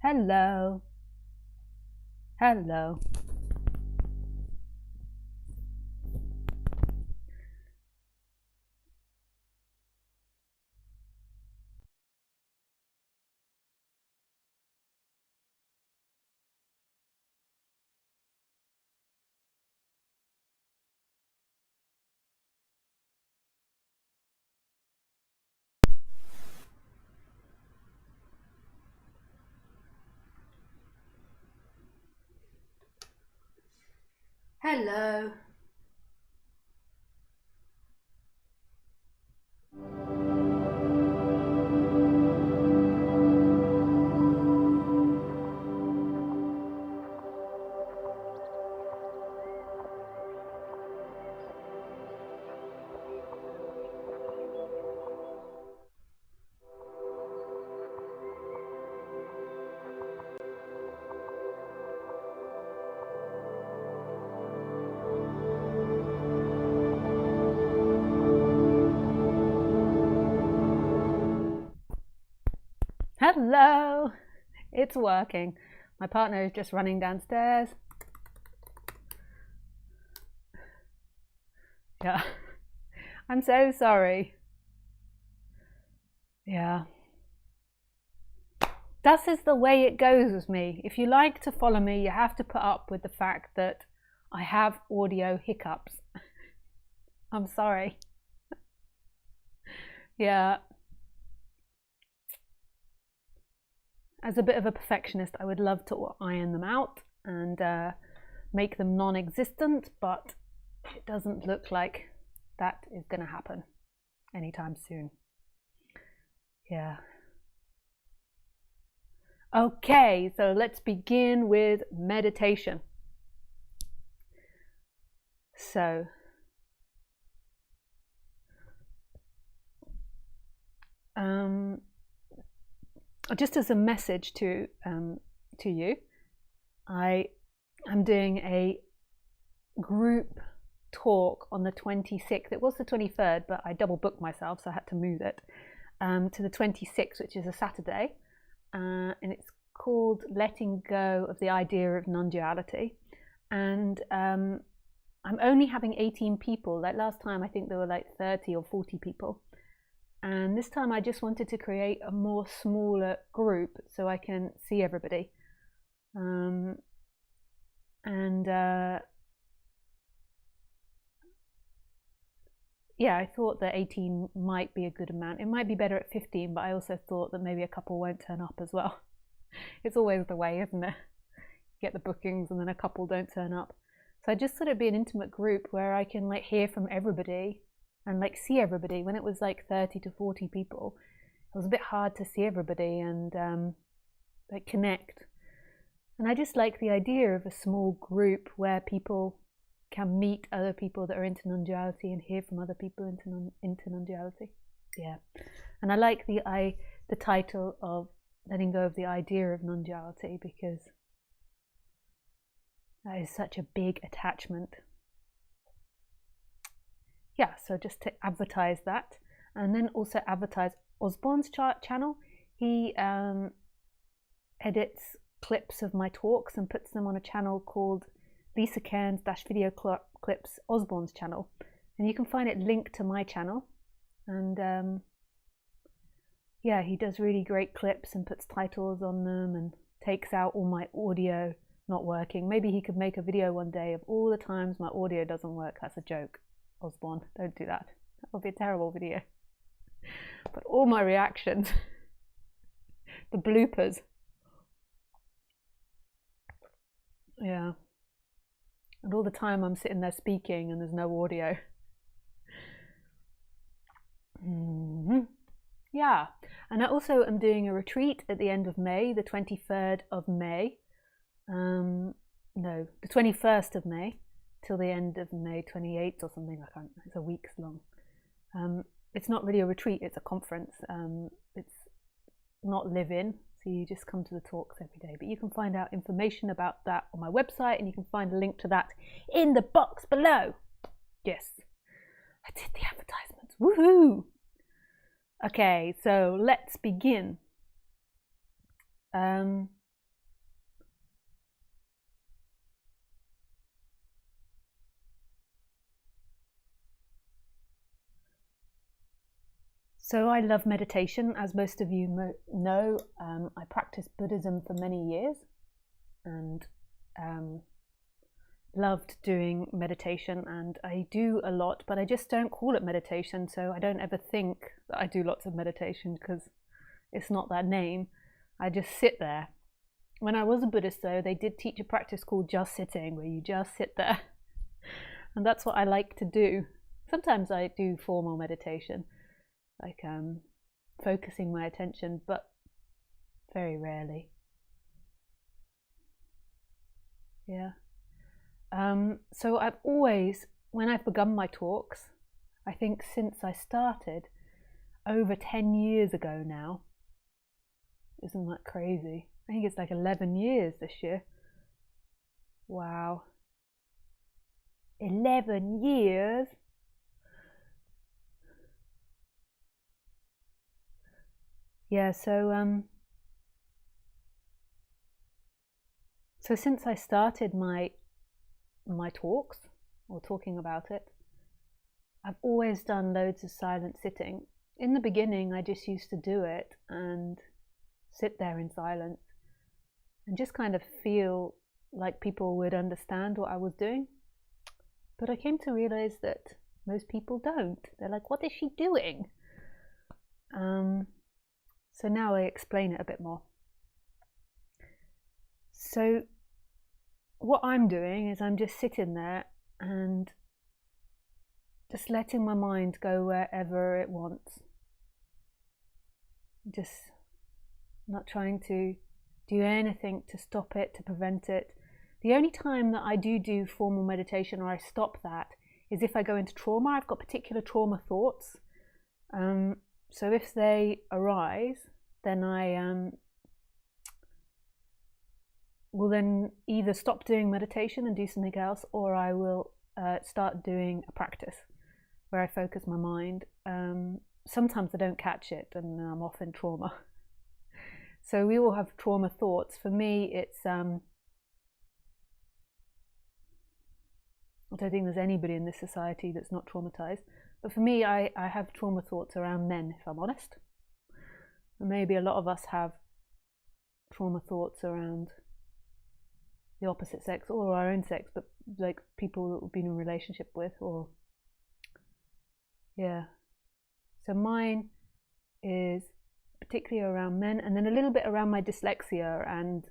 Hello. Hello. Hello. Hello. It's working. My partner is just running downstairs. Yeah. I'm so sorry. Yeah. This is the way it goes with me. If you like to follow me, you have to put up with the fact that I have audio hiccups. I'm sorry. Yeah. As a bit of a perfectionist, I would love to iron them out and make them non-existent, but it doesn't look like that is going to happen anytime soon. Yeah. Okay, so let's begin with meditation. So, just as a message to you, I'm doing a group talk on the 26th. It was the 23rd, but I double booked myself, so I had to move it to the 26th, which is a Saturday, and it's called Letting Go of the Idea of Non-Duality. And I'm only having 18 people. Like last time, I think there were like 30 or 40 people. And this time I just wanted to create a more smaller group so I can see everybody. Yeah, I thought that 18 might be a good amount. It might be better at 15, but I also thought that maybe a couple won't turn up as well. It's always the way, isn't it? Get the bookings and then a couple don't turn up. So I just thought it'd be an intimate group where I can like hear from everybody and like see everybody. When it was like 30 to 40 people, it was a bit hard to see everybody and like connect. And I just like the idea of a small group where people can meet other people that are into non-duality and hear from other people into non-duality. Yeah. And I like the title of Letting Go of the Idea of Non-Duality, because that is such a big attachment. Yeah, so just to advertise that, and then also advertise Osborne's channel. He edits clips of my talks and puts them on a channel called Lisa Cairns video clips Osborne's channel, and you can find it linked to my channel. And yeah, he does really great clips and puts titles on them and takes out all my audio not working. Maybe he could make a video one day of all the times my audio doesn't work. That's a joke, Osborne, don't do that. That would be a terrible video. But all my reactions, the bloopers. Yeah. And all the time I'm sitting there speaking and there's no audio. Yeah. And I also am doing a retreat at the end of May, the 23rd of May. No, the 21st of May till the end of May 28th or something. I can't. It's a week's long. It's not really a retreat. It's a conference. It's not live-in, so you just come to the talks every day. But you can find out information about that on my website, and you can find a link to that in the box below. Yes, I did the advertisements. Woohoo! Okay, so let's begin. So I love meditation, as most of you know. I practiced Buddhism for many years and loved doing meditation, and I do a lot, but I just don't call it meditation, so I don't ever think that I do lots of meditation because it's not that name. I just sit there. When I was a Buddhist though, they did teach a practice called just sitting, where you just sit there. And that's what I like to do. Sometimes I do formal meditation, like focusing my attention, but very rarely. Yeah. So I've always, when I've begun my talks, I think since I started over 10 years ago now, isn't that crazy? I think it's like 11 years this year. Wow. 11 years? Yeah, so since I started my talks, or talking about it, I've always done loads of silent sitting. In the beginning, I just used to do it and sit there in silence and just kind of feel like people would understand what I was doing. But I came to realize that most people don't. They're like, what is she doing? So now I explain it a bit more. So what I'm doing is I'm just sitting there and just letting my mind go wherever it wants. Just not trying to do anything to stop it, to prevent it. The only time that I do formal meditation, or I stop that, is if I go into trauma. I've got particular trauma thoughts. So if they arise, then I will then either stop doing meditation and do something else, or I will start doing a practice where I focus my mind. Sometimes I don't catch it and I'm off in trauma. So we all have trauma thoughts. For me, it's I don't think there's anybody in this society that's not traumatized. But for me, I have trauma thoughts around men, if I'm honest. And maybe a lot of us have trauma thoughts around the opposite sex or our own sex, but like people that we've been in a relationship with, or yeah. So mine is particularly around men, and then a little bit around my dyslexia and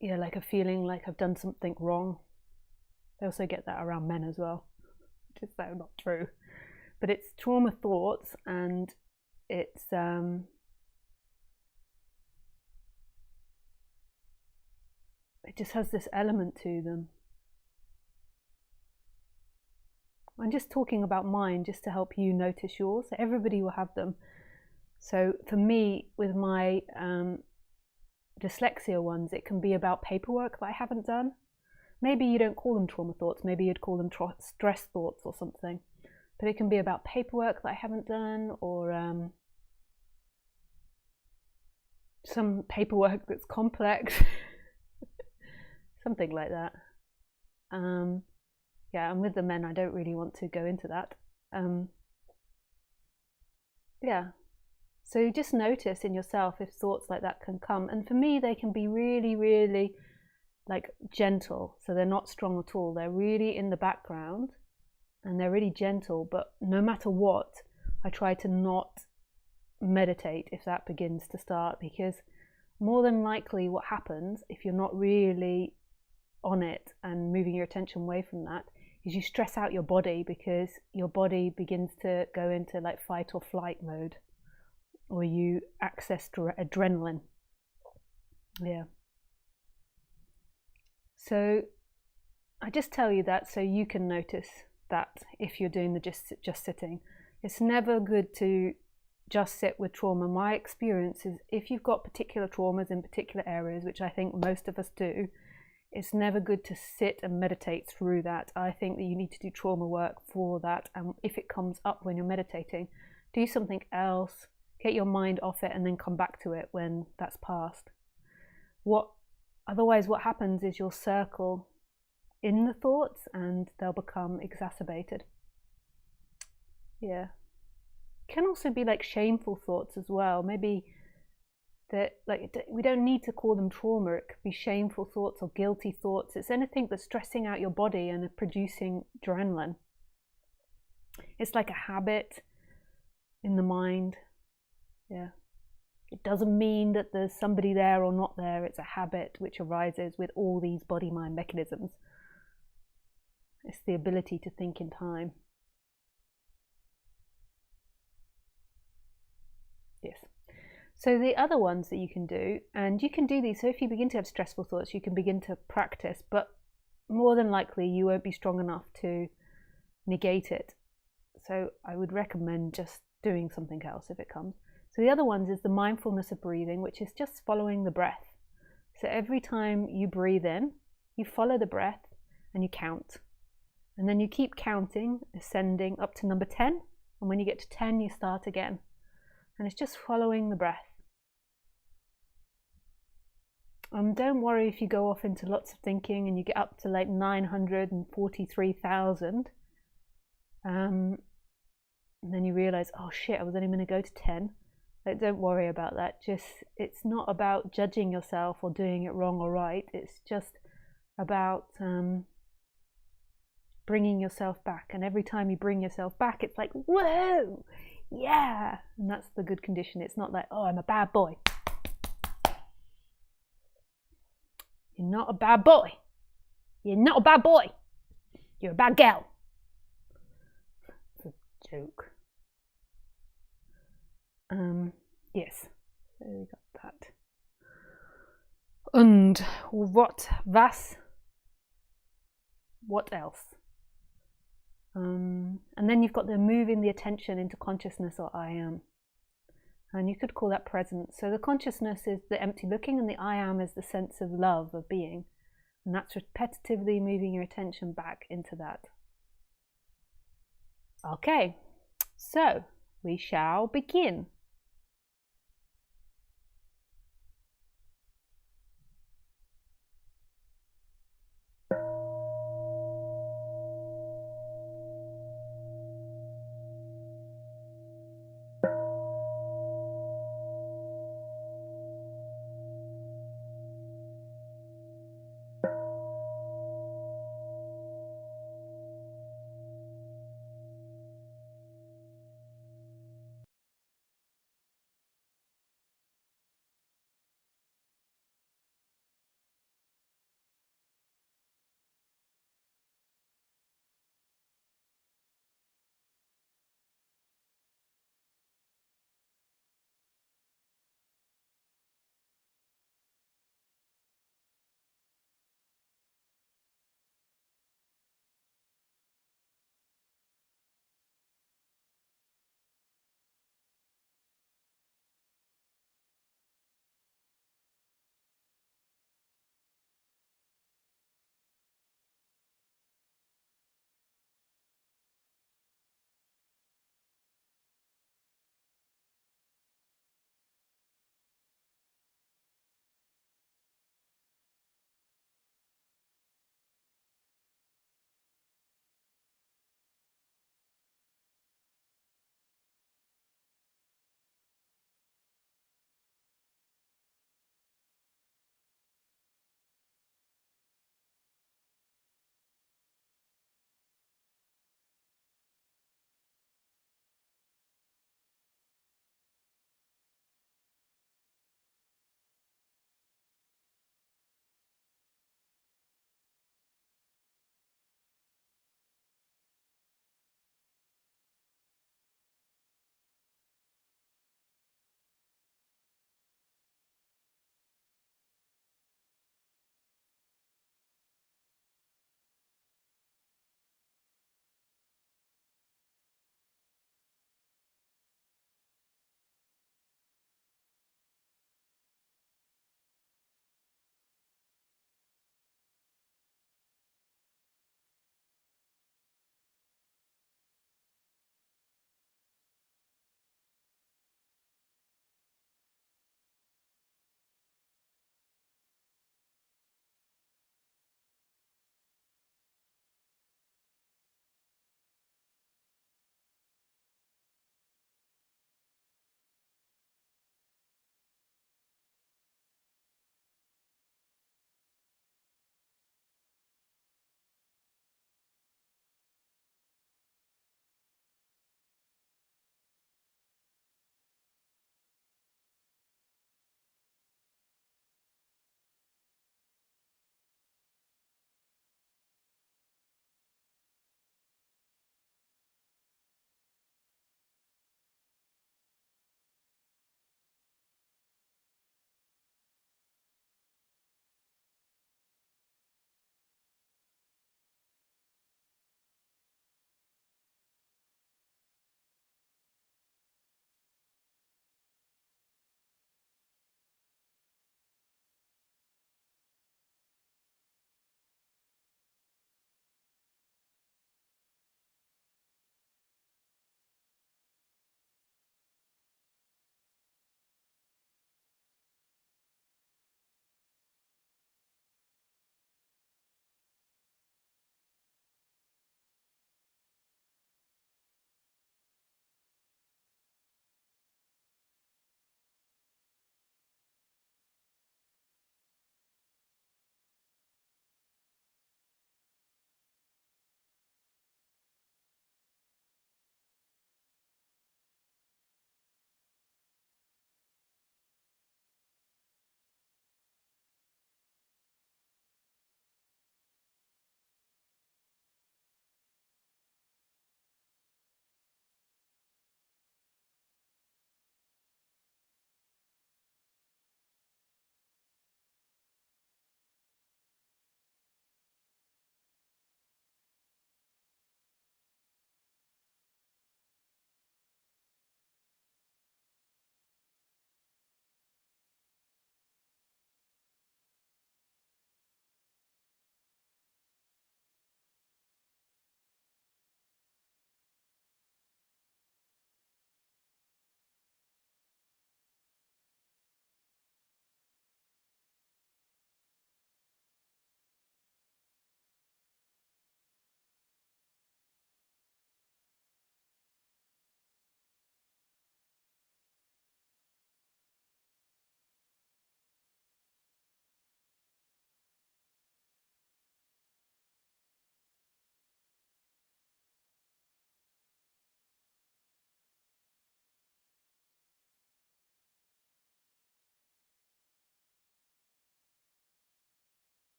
yeah, like a feeling like I've done something wrong. I also get that around men as well, which is so not true. But it's trauma thoughts, and it's it just has this element to them. I'm just talking about mine just to help you notice yours. Everybody will have them. So for me, with my dyslexia ones, it can be about paperwork that I haven't done. Maybe you don't call them trauma thoughts, maybe you'd call them stress thoughts or something. But it can be about paperwork that I haven't done, or some paperwork that's complex, something like that. Yeah, and with the men, I don't really want to go into that. Yeah. So just notice in yourself if thoughts like that can come. And for me, they can be really, really like gentle. So they're not strong at all. They're really in the background and they're really gentle. But no matter what, I try to not meditate if that begins to start, because more than likely what happens if you're not really on it and moving your attention away from that is you stress out your body, because your body begins to go into like fight or flight mode, or you access adrenaline. Yeah. So I just tell you that so you can notice that if you're doing the just sitting. It's never good to just sit with trauma. My experience is if you've got particular traumas in particular areas, which I think most of us do, it's never good to sit and meditate through that. I think that you need to do trauma work for that, and if it comes up when you're meditating, do something else, get your mind off it, and then come back to it when that's past. Otherwise what happens is your circle in the thoughts and they'll become exacerbated. Yeah. Can also be like shameful thoughts as well. Maybe that, like, we don't need to call them trauma. It could be shameful thoughts or guilty thoughts. It's anything that's stressing out your body and producing adrenaline. It's like a habit in the mind. Yeah. It doesn't mean that there's somebody there or not there. It's a habit which arises with all these body-mind mechanisms. It's the ability to think in time. Yes. So the other ones that you can do, and you can do these, so if you begin to have stressful thoughts, you can begin to practice, but more than likely you won't be strong enough to negate it. So I would recommend just doing something else if it comes. So the other ones is the mindfulness of breathing, which is just following the breath. So every time you breathe in, you follow the breath and you count. And then you keep counting, ascending up to number 10. And when you get to 10, you start again. And it's just following the breath. Don't worry if you go off into lots of thinking and you get up to like 943,000. And then you realize, oh shit, I was only going to go to 10. Like, don't worry about that. It's not about judging yourself or doing it wrong or right. It's just about bringing yourself back. And every time you bring yourself back, it's like, whoa, yeah. And that's the good condition. It's not like, oh, I'm a bad boy. You're not a bad boy. You're not a bad boy. You're a bad girl. It's a joke. Yes, so we got that. And what else? And then you've got the moving the attention into consciousness, or I am. And you could call that presence. So the consciousness is the empty looking, and the I am is the sense of love, of being. And that's repetitively moving your attention back into that. Okay, so we shall begin.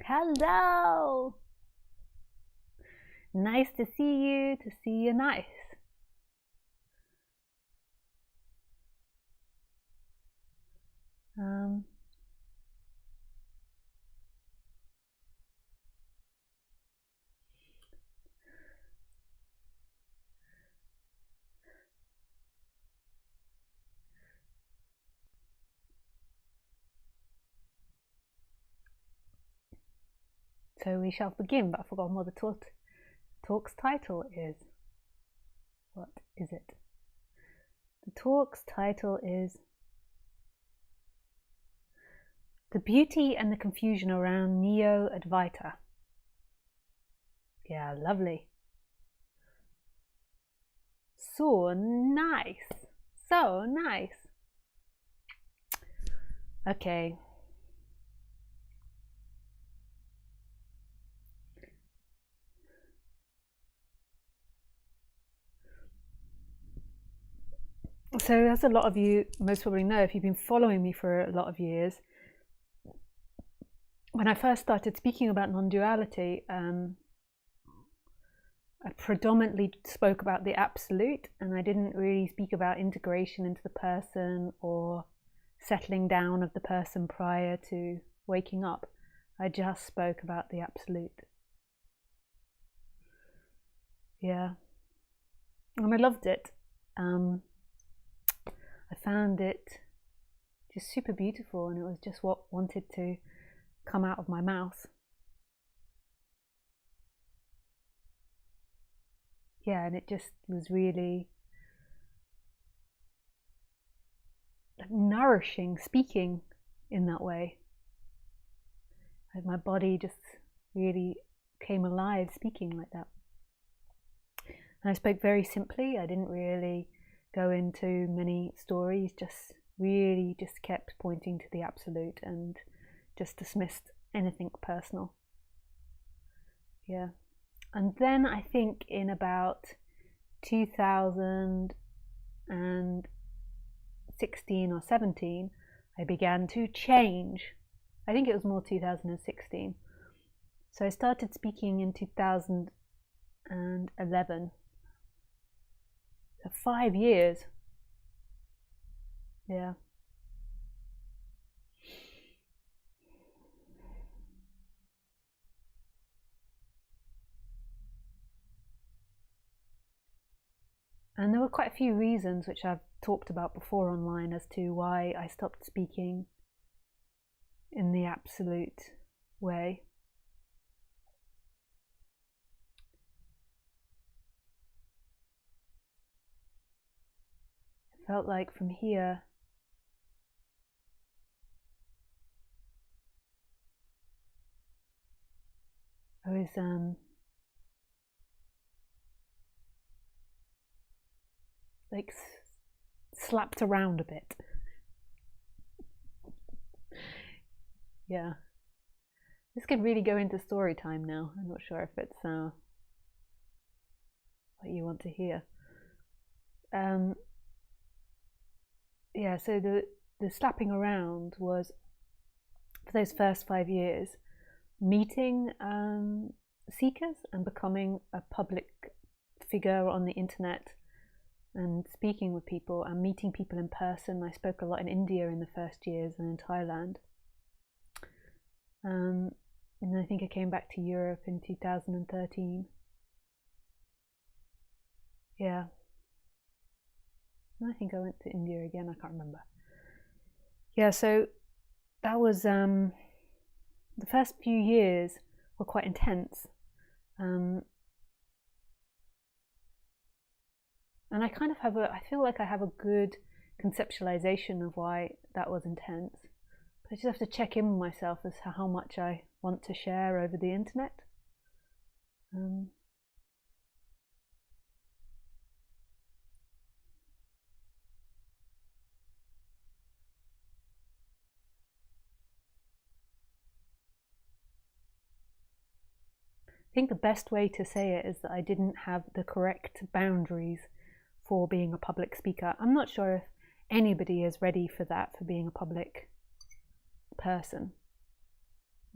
Hello! Nice to see you, nice. So we shall begin, but I've forgotten what the talk's title is. What is it? The talk's title is The Beauty and the Confusion Around Neo Advaita. Yeah, lovely. So nice. So nice. Okay. So as a lot of you most probably know, if you've been following me for a lot of years, when I first started speaking about non-duality, I predominantly spoke about the absolute, and I didn't really speak about integration into the person or settling down of the person prior to waking up. I just spoke about the absolute. Yeah. And I loved it. I found it just super beautiful, and it was just what wanted to come out of my mouth. Yeah, and it just was really nourishing speaking in that way. Like my body just really came alive speaking like that. And I spoke very simply. I didn't really go into many stories, just kept pointing to the absolute and just dismissed anything personal. Yeah. And then I think in about 2016 or 17, I began to change. I think it was more 2016. So I started speaking in 2011. So 5 years. Yeah. And there were quite a few reasons which I've talked about before online as to why I stopped speaking in the absolute way. It felt like from here I was like slapped around a bit. Yeah. This could really go into story time now. I'm not sure if it's what you want to hear. Yeah, so the slapping around was, for those first 5 years, meeting seekers and becoming a public figure on the internet and speaking with people and meeting people in person. I spoke a lot in India in the first years and in Thailand. And I think I came back to Europe in 2013. Yeah. I think I went to India again, I can't remember. Yeah, so that was the first few years were quite intense. And I kind of I feel like I have a good conceptualization of why that was intense. But I just have to check in with myself as to how much I want to share over the internet. I think the best way to say it is that I didn't have the correct boundaries for being a public speaker. I'm not sure if anybody is ready for that, for being a public person.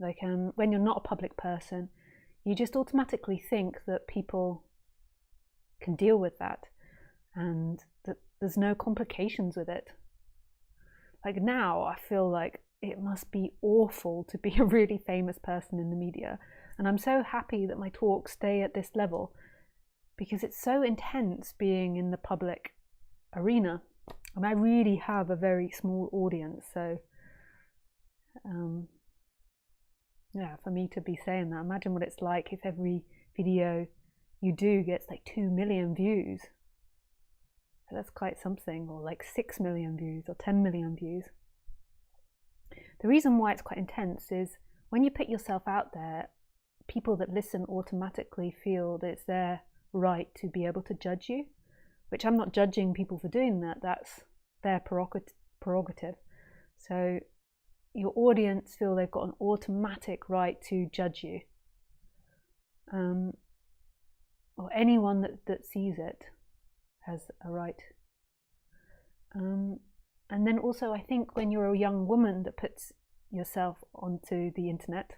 Like when you're not a public person, you just automatically think that people can deal with that and that there's no complications with it. Like now I feel like it must be awful to be a really famous person in the media, and I'm so happy that my talks stay at this level because it's so intense being in the public arena, and I really have a very small audience. So yeah, for me to be saying that, imagine what it's like if every video you do gets like 2 million views. That's quite something, or like 6 million views or 10 million views. The reason why it's quite intense is when you put yourself out there, people that listen automatically feel that it's their right to be able to judge you, which I'm not judging people for doing that, that's their prerogative. So your audience feel they've got an automatic right to judge you, or anyone that sees it has a right. And then also I think when you're a young woman that puts yourself onto the internet,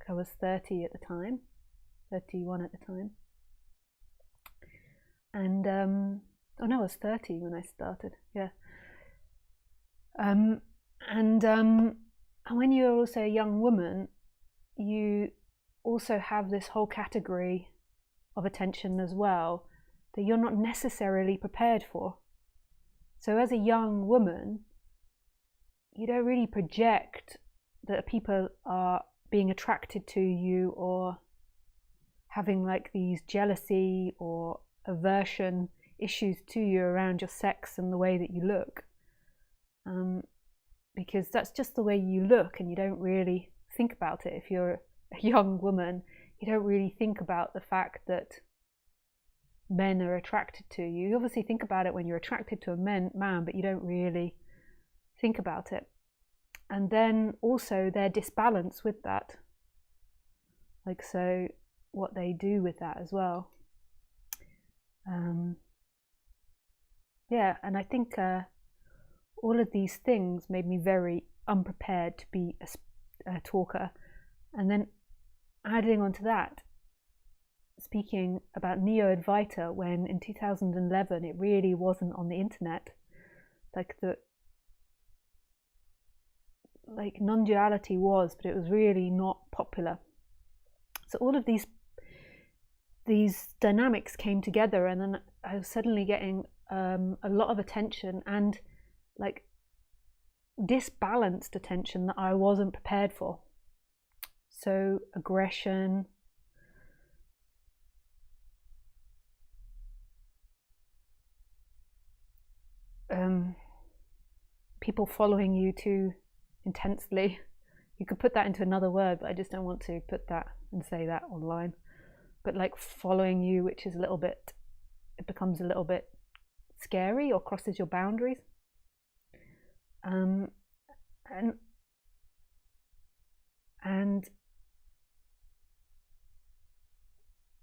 I was 30 at the time, 31 at the time, and oh no, I was 30 when I started, yeah. And when you're also a young woman, you also have this whole category of attention as well that you're not necessarily prepared for. So as a young woman, you don't really project that people are being attracted to you or having like these jealousy or aversion issues to you around your sex and the way that you look, because that's just the way you look, and you don't really think about it. If you're a young woman, you don't really think about the fact that men are attracted to you. You obviously think about it when you're attracted to a man, but you don't really think about it. And then also their disbalance with that, like, so what they do with that as well. Yeah, and I think all of these things made me very unprepared to be a talker. And then adding on to that, speaking about Neo Advaita, when in 2011 it really wasn't on the internet, like non-duality was, but it was really not popular. So all of these dynamics came together, and then I was suddenly getting a lot of attention, and like disbalanced attention that I wasn't prepared for. So aggression, people following you too intensely. You could put that into another word, but I just don't want to put that and say that online. But like following you, which is it becomes a little bit scary or crosses your boundaries. And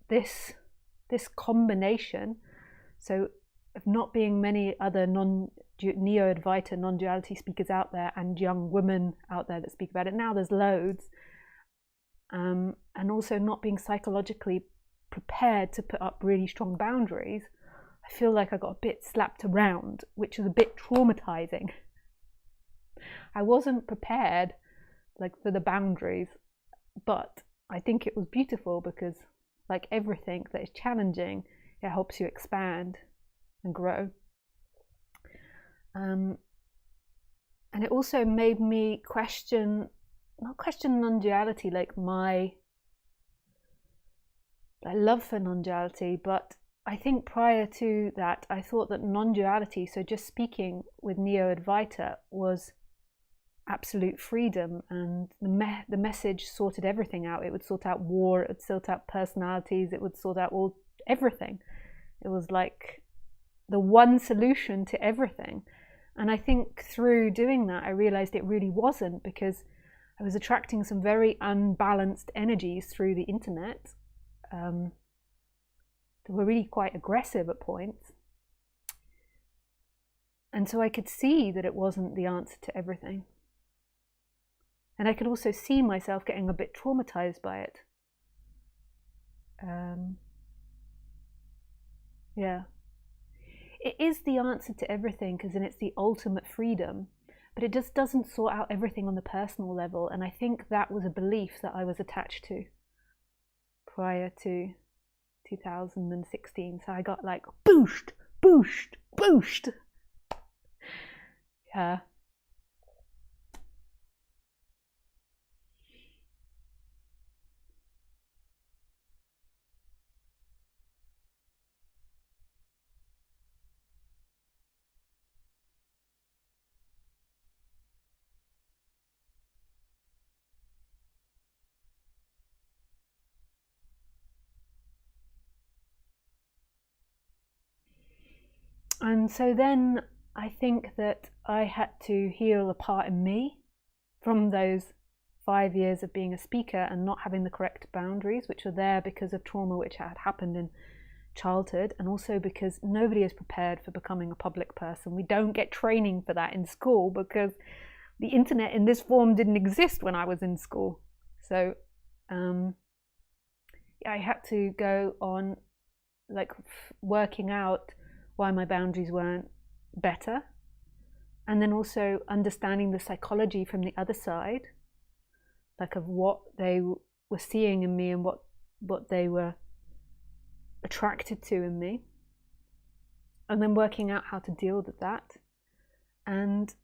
this combination, so of not being many other Neo Advaita non-duality speakers out there and young women out there that speak about it. Now there's loads. And also not being psychologically prepared to put up really strong boundaries, I feel like I got a bit slapped around, which was a bit traumatizing. I wasn't prepared like for the boundaries, but I think it was beautiful because like everything that is challenging, it helps you expand and grow. And it also made me not question non-duality, like my love for non-duality, but I think prior to that I thought that non-duality, so just speaking with Neo Advaita, was absolute freedom, and the message sorted everything out. It would sort out war, it would sort out personalities, it would sort out everything. It was like the one solution to everything. And I think through doing that I realized it really wasn't, because I was attracting some very unbalanced energies through the internet that were really quite aggressive at points. And so I could see that it wasn't the answer to everything. And I could also see myself getting a bit traumatized by it. Yeah. It is the answer to everything, because then it's the ultimate freedom, but it just doesn't sort out everything on the personal level. And I think that was a belief that I was attached to prior to 2016. So I got like boost, boost, boost. Yeah. And so then I think that I had to heal a part in me from those 5 years of being a speaker and not having the correct boundaries, which were there because of trauma which had happened in childhood, and also because nobody is prepared for becoming a public person. We don't get training for that in school because the internet in this form didn't exist when I was in school. So I had to go on like working out why my boundaries weren't better, and then also understanding the psychology from the other side, like of what they were seeing in me and what they were attracted to in me, and then working out how to deal with that, and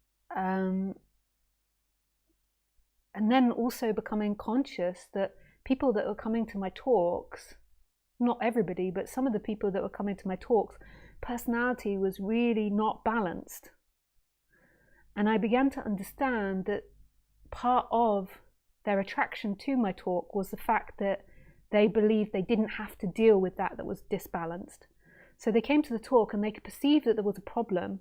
then also becoming conscious that people that were coming to my talks, not everybody, but some of the people that were coming to my talks, personality was really not balanced. And I began to understand that part of their attraction to my talk was the fact that they believed they didn't have to deal with that was disbalanced. So they came to the talk and they could perceive that there was a problem,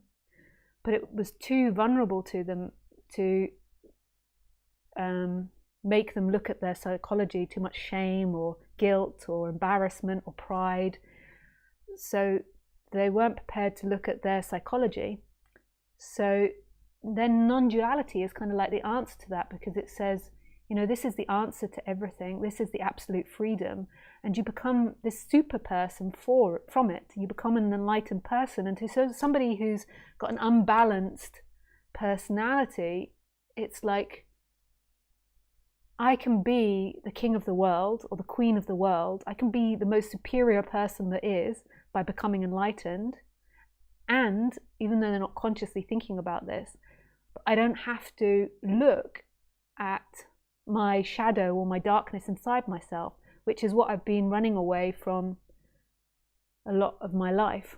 but it was too vulnerable to them to make them look at their psychology, too much shame or guilt or embarrassment or pride. So they weren't prepared to look at their psychology. So then non-duality is kind of like the answer to that, because it says, you know, this is the answer to everything. This is the absolute freedom. And you become this super person from it. You become an enlightened person. And to somebody who's got an unbalanced personality, it's like, I can be the king of the world or the queen of the world. I can be the most superior person there is by becoming enlightened. And even though they're not consciously thinking about this, I don't have to look at my shadow or my darkness inside myself, which is what I've been running away from a lot of my life.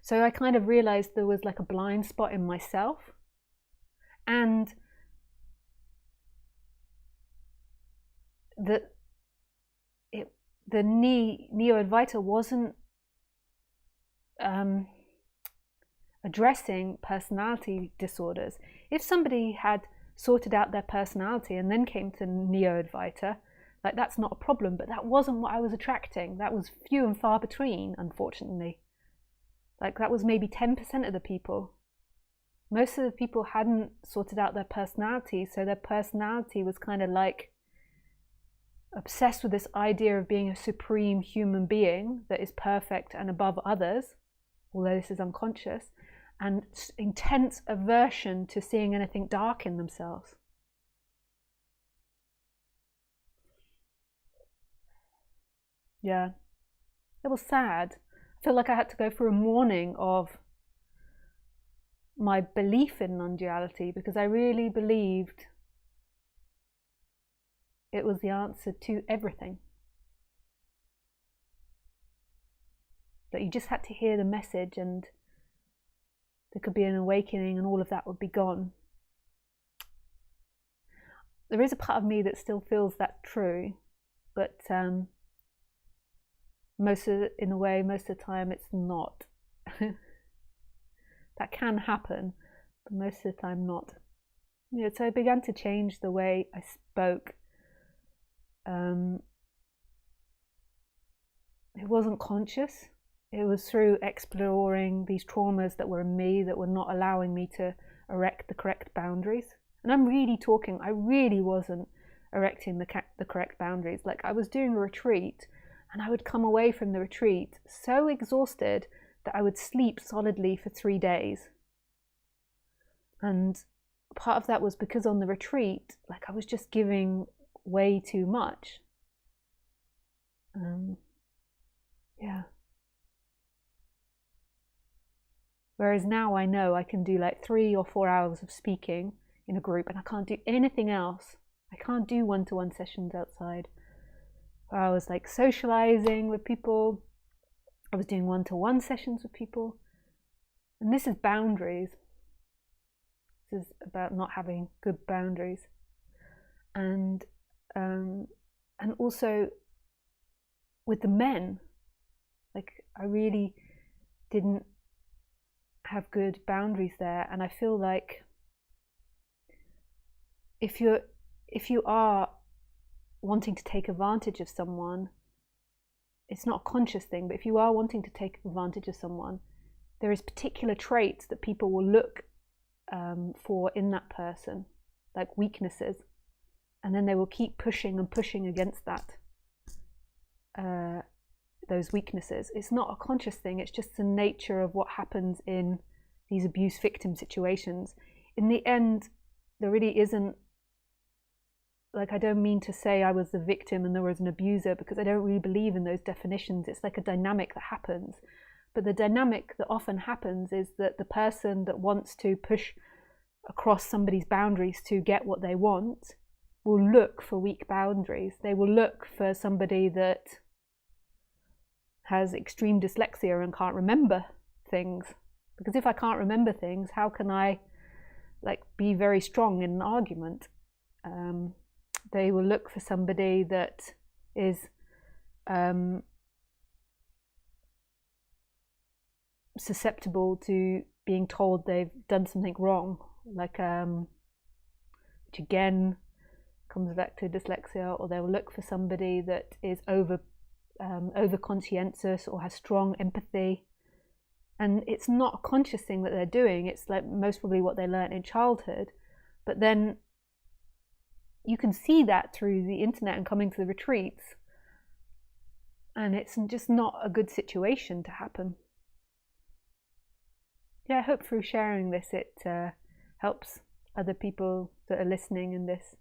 So I kind of realized there was like a blind spot in myself, and that the Neo Advaita wasn't addressing personality disorders. If somebody had sorted out their personality and then came to Neo Advaita, like, that's not a problem, but that wasn't what I was attracting. That was few and far between, unfortunately. Like, that was maybe 10% of the people. Most of the people hadn't sorted out their personality, so their personality was kind of like obsessed with this idea of being a supreme human being that is perfect and above others, although this is unconscious, and intense aversion to seeing anything dark in themselves. Yeah, it was sad. I feel like I had to go through a mourning of my belief in non-duality, because I really believed it was the answer to everything. That you just had to hear the message and there could be an awakening and all of that would be gone. There is a part of me that still feels that's true, but most of the time it's not. That can happen, but most of the time not. Yeah, so I began to change the way I spoke. It wasn't conscious. It was through exploring these traumas that were in me that were not allowing me to erect the correct boundaries. And I'm really talking, I really wasn't erecting the correct boundaries. Like, I was doing a retreat and I would come away from the retreat so exhausted that I would sleep solidly for 3 days. And part of that was because on the retreat, like, I was just giving way too much. Yeah. Whereas now I know I can do like 3 or 4 hours of speaking in a group and I can't do anything else. I can't do one-to-one sessions outside. I was like socializing with people. I was doing one-to-one sessions with people. And this is boundaries. This is about not having good boundaries. And also with the men, like, I really didn't have good boundaries there. And I feel like if you are wanting to take advantage of someone, it's not a conscious thing, but if you are wanting to take advantage of someone, there is particular traits that people will look for in that person, like weaknesses, and then they will keep pushing and pushing against that, those weaknesses. It's not a conscious thing, it's just the nature of what happens in these abuse victim situations. In the end, there really isn't, like, I don't mean to say I was the victim and there was an abuser, because I don't really believe in those definitions. It's like a dynamic that happens. But the dynamic that often happens is that the person that wants to push across somebody's boundaries to get what they want will look for weak boundaries. They will look for somebody that has extreme dyslexia and can't remember things. Because if I can't remember things, how can I, like, be very strong in an argument? They will look for somebody that is susceptible to being told they've done something wrong, like, which again comes back to dyslexia. Or they will look for somebody that is over conscientious or has strong empathy. And it's not a conscious thing that they're doing. It's like most probably what they learned in childhood. But then you can see that through the internet and coming to the retreats. And it's just not a good situation to happen. Yeah, I hope through sharing this it helps other people that are listening in this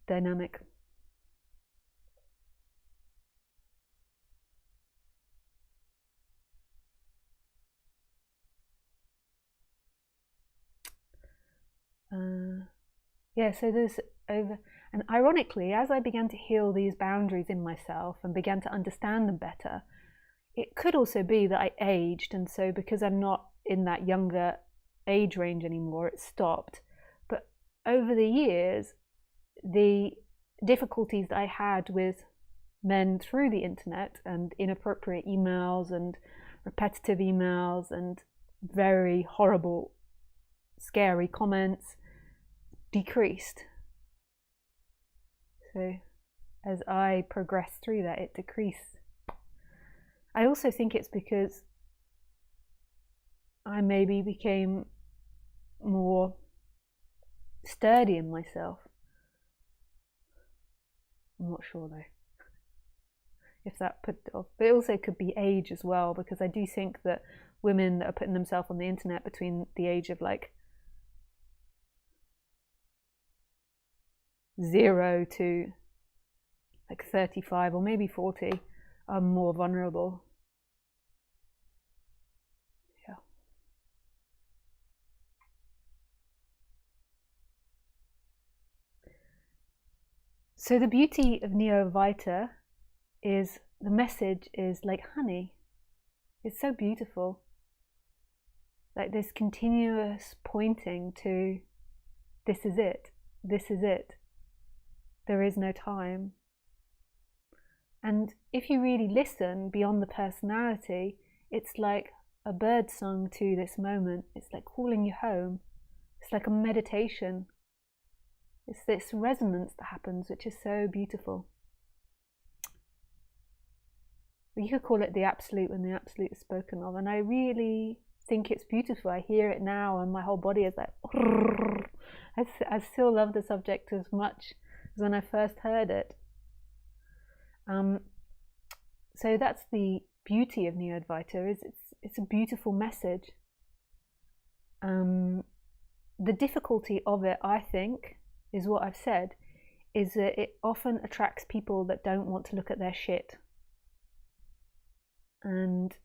dynamic. Yeah, so there's over, and ironically, as I began to heal these boundaries in myself and began to understand them better, it could also be that I aged, and so because I'm not in that younger age range anymore, it stopped. But over the years, the difficulties that I had with men through the internet and inappropriate emails and repetitive emails and very horrible, scary comments decreased. So as I progressed through that, it decreased. I also think it's because I maybe became more sturdy in myself. I'm not sure though if that put it off. But it also could be age as well, because I do think that women that are putting themselves on the internet between the age of like 0 to like 35 or maybe 40 are more vulnerable. Yeah. So the beauty of Neo Advaita is the message is like honey. It's so beautiful. Like this continuous pointing to this is it, this is it. There is no time. And if you really listen beyond the personality, it's like a bird song to this moment. It's like calling you home. It's like a meditation. It's this resonance that happens, which is so beautiful. You could call it the absolute when the absolute is spoken of. And I really think it's beautiful. I hear it now and my whole body is like, I still love the subject as much as when I first heard it. So that's the beauty of Neo Advaita, is it's a beautiful message. The difficulty of it, I think, is what I've said, is that it often attracts people that don't want to look at their shit. And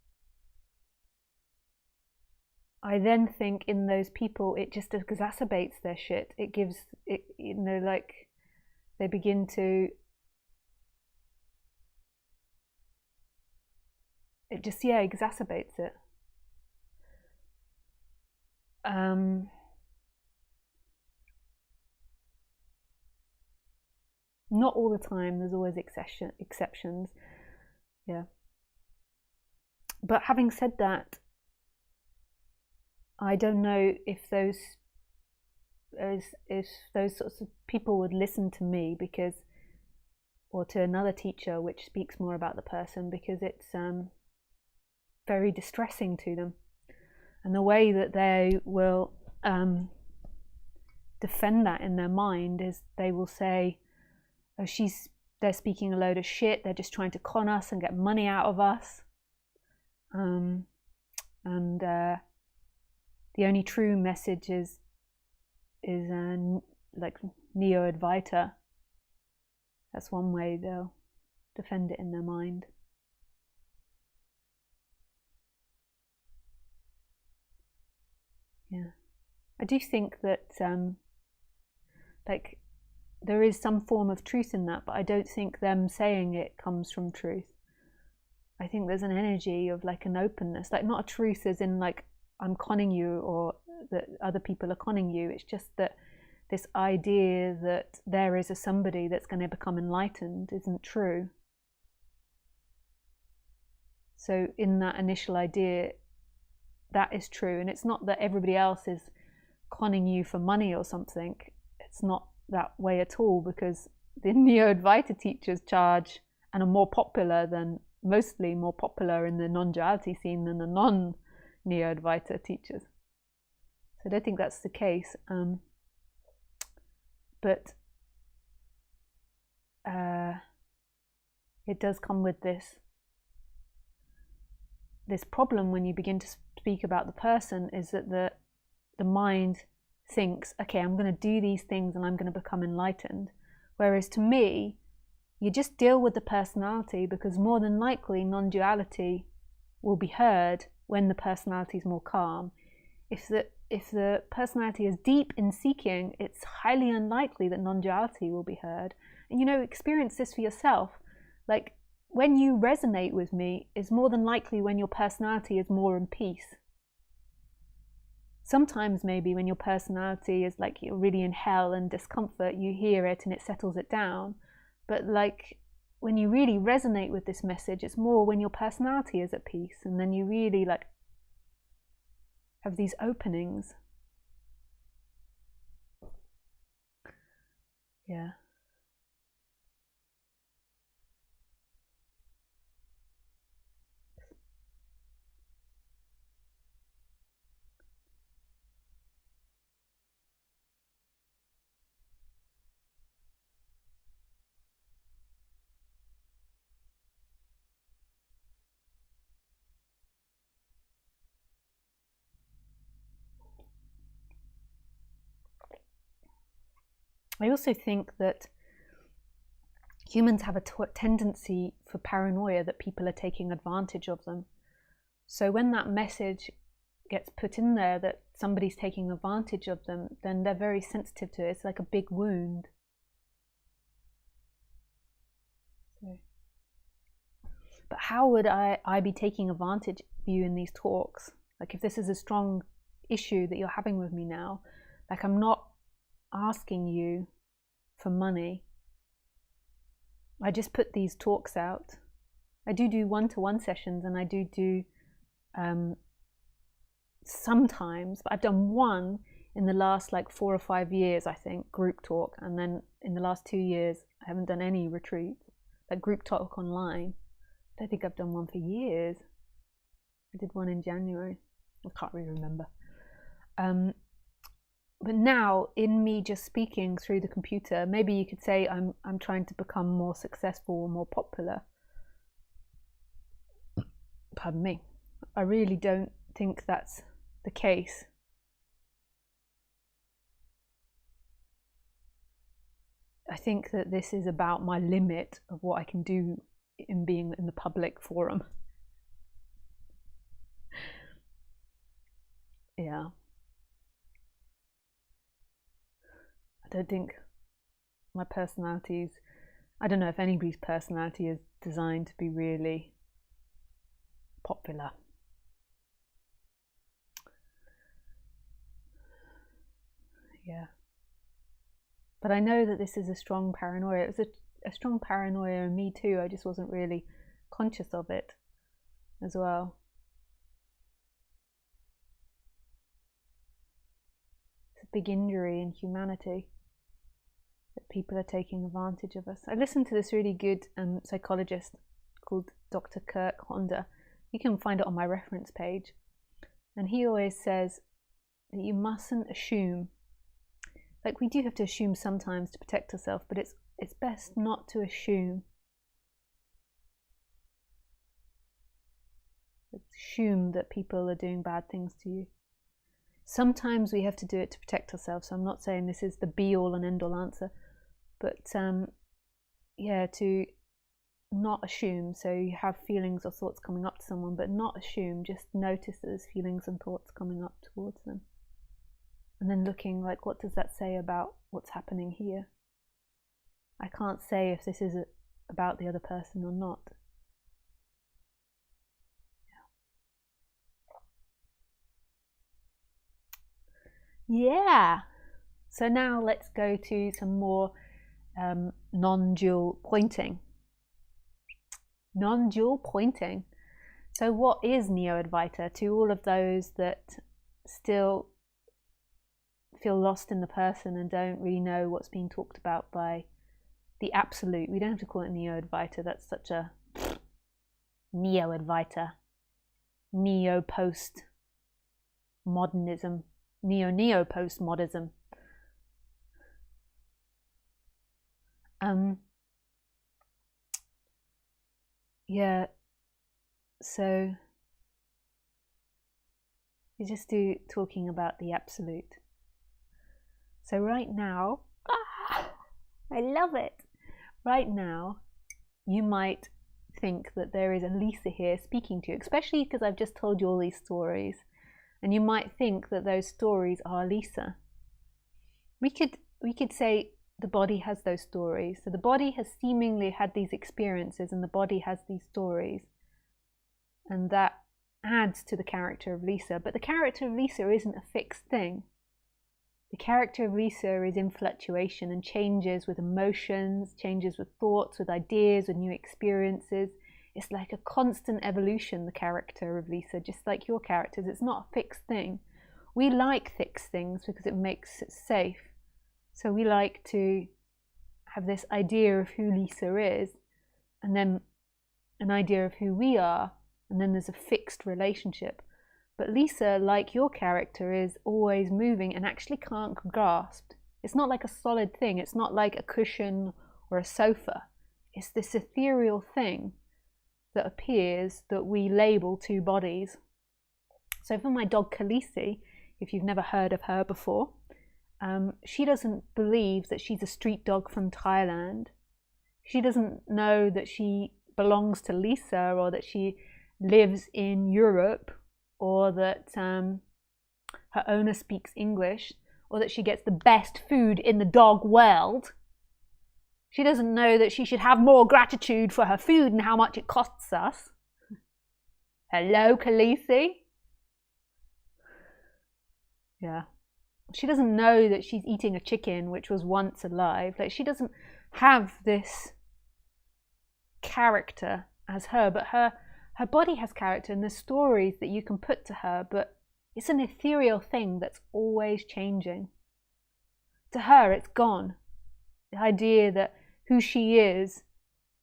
I then think in those people it just exacerbates their shit. It gives it, you know, like they begin to, it just, yeah, exacerbates it. Not all the time, there's always exceptions, yeah. But having said that, I don't know if those sorts of people would listen to me, because, or to another teacher which speaks more about the person, because it's very distressing to them. And the way that they will defend that in their mind is they will say, oh, they're speaking a load of shit, they're just trying to con us and get money out of us. And the only true message is like Neo Advaita. That's one way they'll defend it in their mind. Yeah, I do think that like there is some form of truth in that, but I don't think them saying it comes from truth. I think there's an energy of like an openness, like not a truth as in like I'm conning you or that other people are conning you. It's just that this idea that there is a somebody that's going to become enlightened isn't true. So in that initial idea, that is true. And it's not that everybody else is conning you for money or something. It's not that way at all, because the Neo Advaita teachers charge and are more popular than, mostly more popular in the non-duality scene than the non-Neo Advaita teachers. So I don't think that's the case. But it does come with this problem when you begin to speak about the person, is that the mind thinks, okay, I'm going to do these things and I'm going to become enlightened. Whereas to me, you just deal with the personality, because more than likely non-duality will be heard when the personality is more calm. If the personality is deep in seeking, it's highly unlikely that non-duality will be heard. And you know, experience this for yourself. Like, when you resonate with me is more than likely when your personality is more in peace. Sometimes maybe when your personality is like you're really in hell and discomfort, you hear it and it settles it down. But like when you really resonate with this message, it's more when your personality is at peace, and then you really like have these openings. Yeah. I also think that humans have a tendency for paranoia that people are taking advantage of them. So when that message gets put in there that somebody's taking advantage of them, then they're very sensitive to it. It's like a big wound. So, but how would I be taking advantage of you in these talks? Like, if this is a strong issue that you're having with me now, like, I'm not asking you for money. I just put these talks out. I do one-to-one sessions, and I do sometimes, but I've done one in the last like 4 or 5 years, I think, group talk, and then in the last 2 years I haven't done any retreats, like group talk online. I don't think I've done one for years. I did one in January. I can't really remember. But now, in me just speaking through the computer, maybe you could say I'm trying to become more successful or more popular. Pardon me. I really don't think that's the case. I think that this is about my limit of what I can do in being in the public forum. Yeah. I don't think my personality is, I don't know if anybody's personality is designed to be really popular. Yeah. But I know that this is a strong paranoia. It was a strong paranoia in me too. I just wasn't really conscious of it as well. It's a big injury in humanity that people are taking advantage of us. I listened to this really good psychologist called Dr. Kirk Honda. You can find it on my reference page. And he always says that you mustn't assume. Like, we do have to assume sometimes to protect ourselves, but it's best not to assume. Assume that people are doing bad things to you. Sometimes we have to do it to protect ourselves. So I'm not saying this is the be-all and end-all answer, but yeah, to not assume. So you have feelings or thoughts coming up to someone, but not assume. Just notice those feelings and thoughts coming up towards them. And then looking like, what does that say about what's happening here? I can't say if this is about the other person or not. Yeah. So now let's go to some more non-dual pointing. Non-dual pointing. So what is Neo Advaita? To all of those that still feel lost in the person and don't really know what's being talked about by the absolute. We don't have to call it Neo Advaita. That's such a Neo Advaita, neo post modernism, neo post modernism. Yeah. So you just do talking about the absolute. So right now, I love it. Right now, you might think that there is a Lisa here speaking to you, especially because I've just told you all these stories. And you might think that those stories are Lisa. We could say the body has those stories. So the body has seemingly had these experiences and the body has these stories. And that adds to the character of Lisa. But the character of Lisa isn't a fixed thing. The character of Lisa is in fluctuation and changes with emotions, changes with thoughts, with ideas, with new experiences. It's like a constant evolution, the character of Lisa, just like your characters. It's not a fixed thing. We like fixed things because it makes it safe. So we like to have this idea of who Lisa is, and then an idea of who we are, and then there's a fixed relationship. But Lisa, like your character, is always moving and actually can't grasp. It's not like a solid thing. It's not like a cushion or a sofa. It's this ethereal thing that appears that we label two bodies. So for my dog Khaleesi, if you've never heard of her before, she doesn't believe that she's a street dog from Thailand. She doesn't know that she belongs to Lisa, or that she lives in Europe, or that her owner speaks English, or that she gets the best food in the dog world. She doesn't know that she should have more gratitude for her food and how much it costs us. Hello, Khaleesi? Yeah. She doesn't know that she's eating a chicken which was once alive. Like, she doesn't have this character as her, but her body has character, and there's stories that you can put to her, but it's an ethereal thing that's always changing. To her, it's gone. The idea that who she is,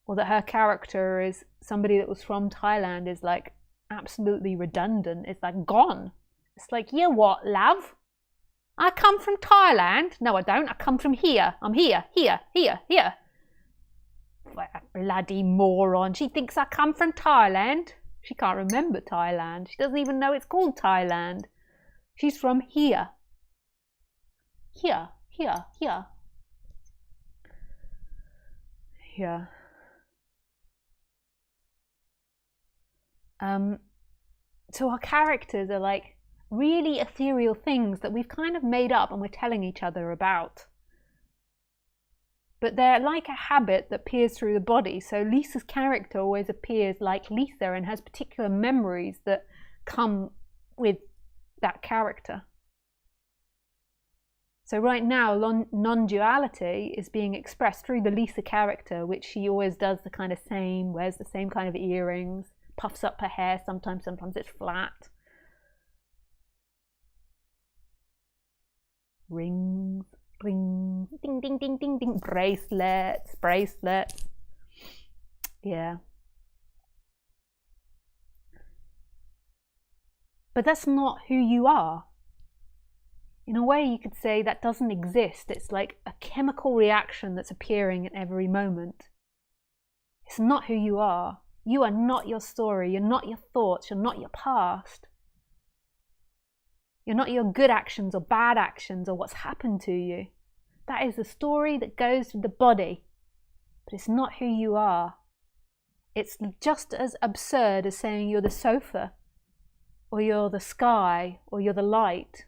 or that her character is somebody that was from Thailand, is like absolutely redundant. It's like gone. It's like, you what, love? I come from Thailand. No, I don't. I come from here. I'm here. What a bloody moron. She thinks I come from Thailand. She can't remember Thailand. She doesn't even know it's called Thailand. She's from here. Here. So our characters are like really ethereal things that we've kind of made up and we're telling each other about. But they're like a habit that peers through the body. So Lisa's character always appears like Lisa and has particular memories that come with that character. So right now, non-duality is being expressed through the Lisa character, which she always does the kind of same, wears the same kind of earrings, puffs up her hair sometimes it's flat. Rings, bling, ding, ding, ding, ding, ding, bracelets. Yeah. But that's not who you are. In a way, you could say that doesn't exist. It's like a chemical reaction that's appearing at every moment. It's not who you are. You are not your story. You're not your thoughts. You're not your past. You're not your good actions or bad actions or what's happened to you. That is a story that goes with the body, but it's not who you are. It's just as absurd as saying you're the sofa, or you're the sky, or you're the light.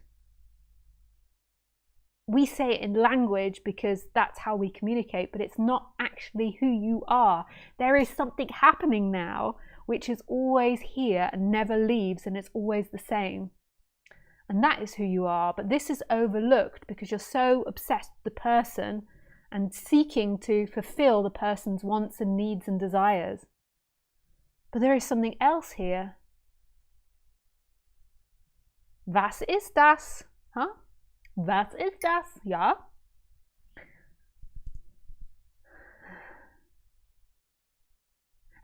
We say it in language because that's how we communicate, but it's not actually who you are. There is something happening now which is always here and never leaves, and it's always the same. And that is who you are. But this is overlooked because you're so obsessed with the person and seeking to fulfill the person's wants and needs and desires. But there is something else here. Was ist das? Huh? Was ist das? Ja.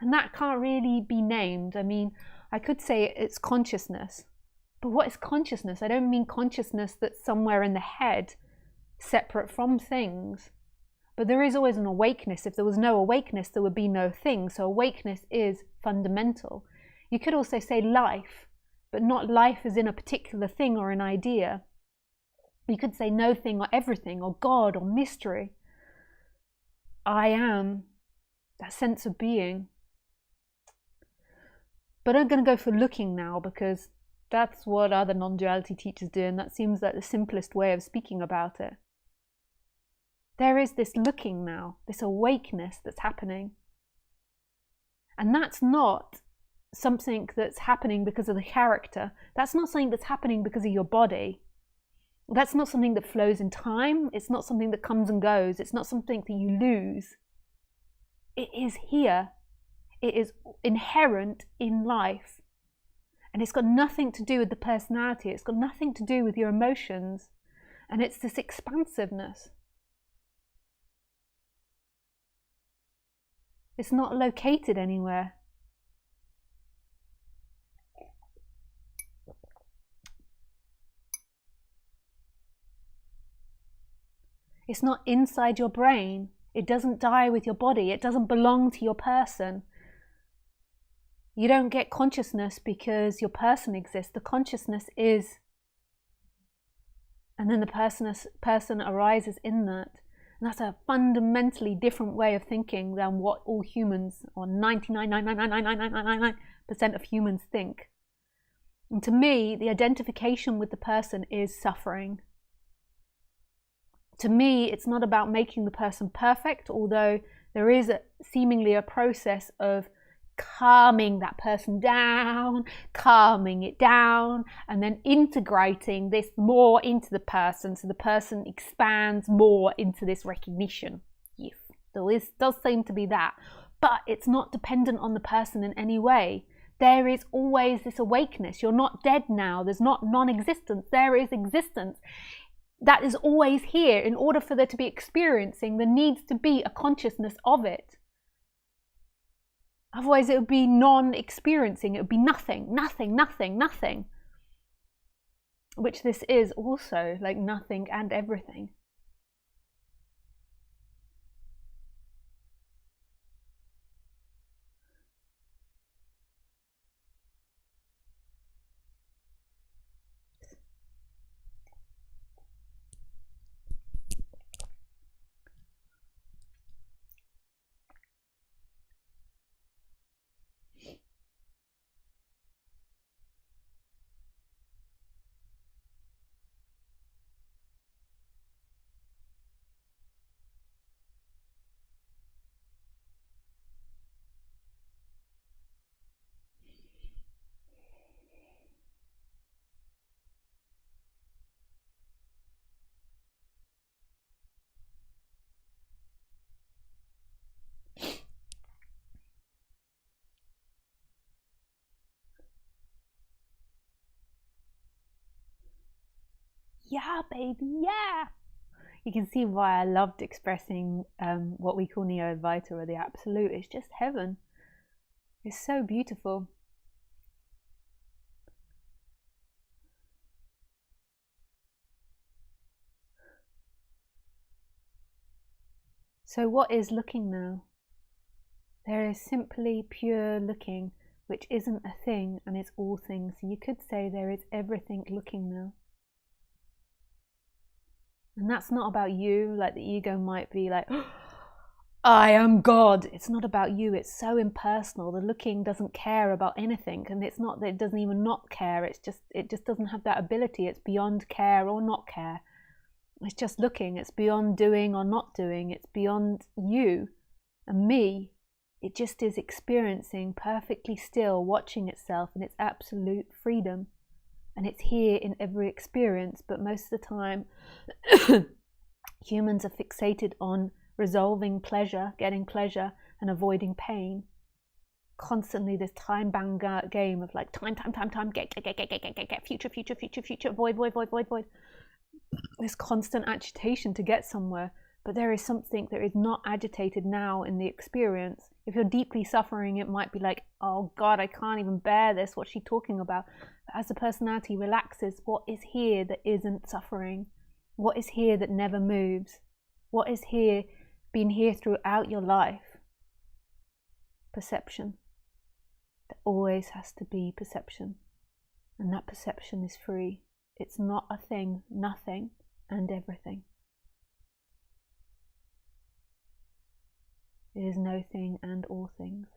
And that can't really be named. I mean, I could say it's consciousness. But what is consciousness? I don't mean consciousness that's somewhere in the head, separate from things. But there is always an awakeness. If there was no awakeness, there would be no thing. So awakeness is fundamental. You could also say life, but not life as in a particular thing or an idea. You could say no thing or everything, or God, or mystery. I am, that sense of being. But I'm going to go for looking now, because that's what other non-duality teachers do, and that seems like the simplest way of speaking about it. There is this looking now, this awakeness that's happening. And that's not something that's happening because of the character. That's not something that's happening because of your body. That's not something that flows in time. It's not something that comes and goes. It's not something that you lose. It is here. It is inherent in life. And it's got nothing to do with the personality. It's got nothing to do with your emotions. And it's this expansiveness. It's not located anywhere. It's not inside your brain. It doesn't die with your body. It doesn't belong to your person. You don't get consciousness because your person exists. The consciousness is. And then the person arises in that. And that's a fundamentally different way of thinking than what all humans, or 99.9999999% of humans think. And to me, the identification with the person is suffering. To me, it's not about making the person perfect, although there is seemingly a process of calming that person down, calming it down, and then integrating this more into the person, so the person expands more into this recognition. Yes, there does seem to be that, but it's not dependent on the person in any way. There is always this awakeness. You're not dead now. There's not non-existence. There is existence. That is always here. In order for there to be experiencing, there needs to be a consciousness of it. Otherwise it would be non-experiencing. It would be nothing, nothing, nothing, nothing. which this is also, like nothing and everything. Yeah, baby, yeah. You can see why I loved expressing what we call Neo Advaita, or the Absolute. It's just heaven. It's so beautiful. So what is looking now? There is simply pure looking, which isn't a thing and it's all things. So you could say there is everything looking now. And that's not about you, like the ego might be like, oh, I am God. It's not about you. It's so impersonal. The looking doesn't care about anything, and it's not that it doesn't even not care. It just doesn't have that ability. It's beyond care or not care. It's just looking. It's beyond doing or not doing. It's beyond you and me. It just is experiencing perfectly still, watching itself in its absolute freedom. And it's here in every experience, but most of the time humans are fixated on resolving pleasure, getting pleasure, and avoiding pain. Constantly this time-bound game of like time, get, future, void. This constant agitation to get somewhere, but there is something that is not agitated now in the experience. If you're deeply suffering, it might be like, oh God, I can't even bear this. What's she talking about? But as the personality relaxes, what is here that isn't suffering? What is here that never moves? What is here, been here throughout your life? Perception. There always has to be perception. And that perception is free. It's not a thing, nothing, and everything. It is no thing and all things.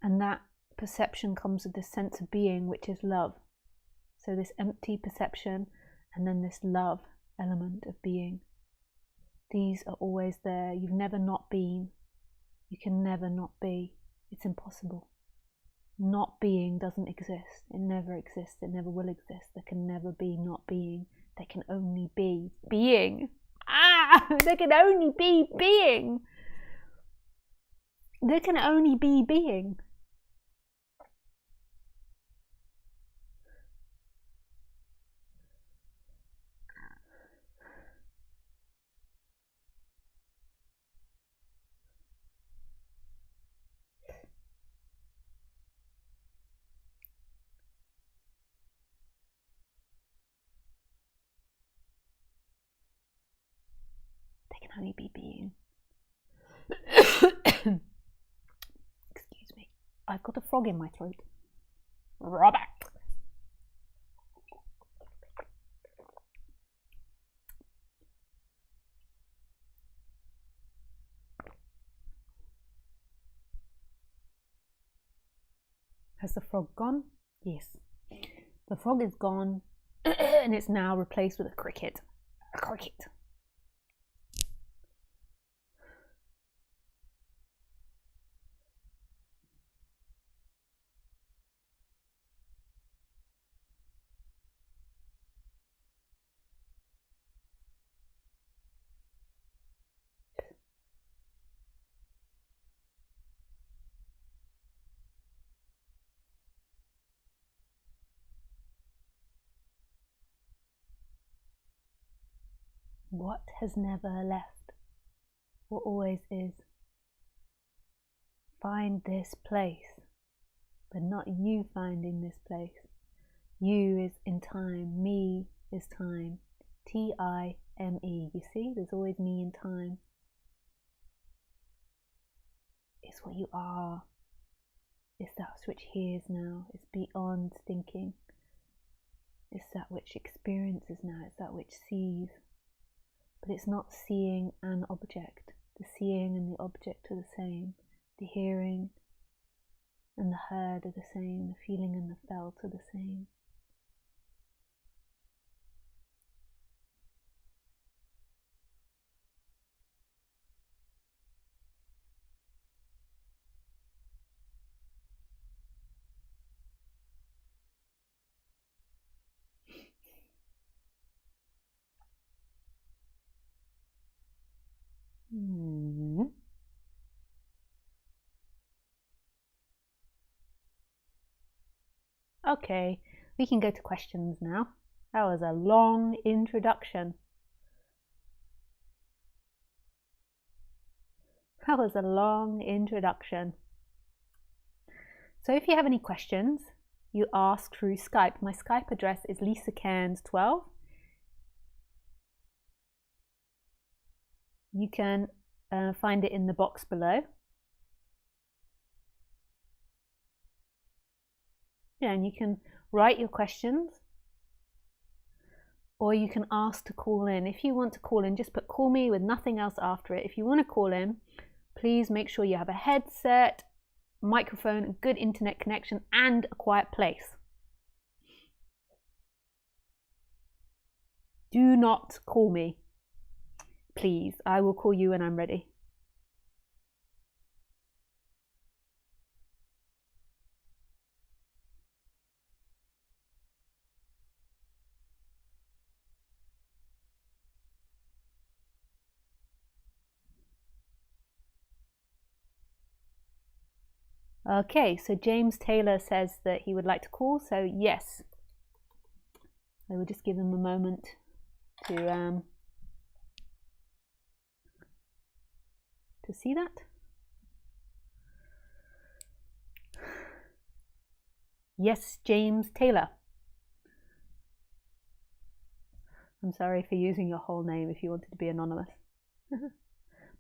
And that perception comes with this sense of being, which is love. So this empty perception and then this love element of being. These are always there. You've never not been. You can never not be. It's impossible. Not being doesn't exist. It never exists. It never will exist. There can never be not being. There can only be being. There can only be being. There can only be being. There can only be being. Excuse me. I've got a frog in my throat. Robert. Has the frog gone? Yes. The frog is gone and it's now replaced with a cricket. A cricket. What has never left? What always is? Find this place, but not you finding this place. You is in time, me is time. T-I-M-E. You see, there's always me in time. It's what you are. It's that which hears now. It's beyond thinking. It's that which experiences now. It's that which sees. But it's not seeing an object. The seeing and the object are the same. The hearing and the heard are the same. The feeling and the felt are the same. Okay, we can go to questions now. That was a long introduction. That was a long introduction. So if you have any questions, you ask through Skype. My Skype address is Lisa Cairns 12. You can find it in the box below. Yeah, and you can write your questions, or you can ask to call in. If you want to call in, just put call me with nothing else after it. If you want to call in, please make sure you have a headset, microphone, a good internet connection, and a quiet place. Do not call me, please. I will call you when I'm ready. Okay, so James Taylor says that he would like to call, so yes. I will just give him a moment to see that. Yes, James Taylor. I'm sorry for using your whole name if you wanted to be anonymous.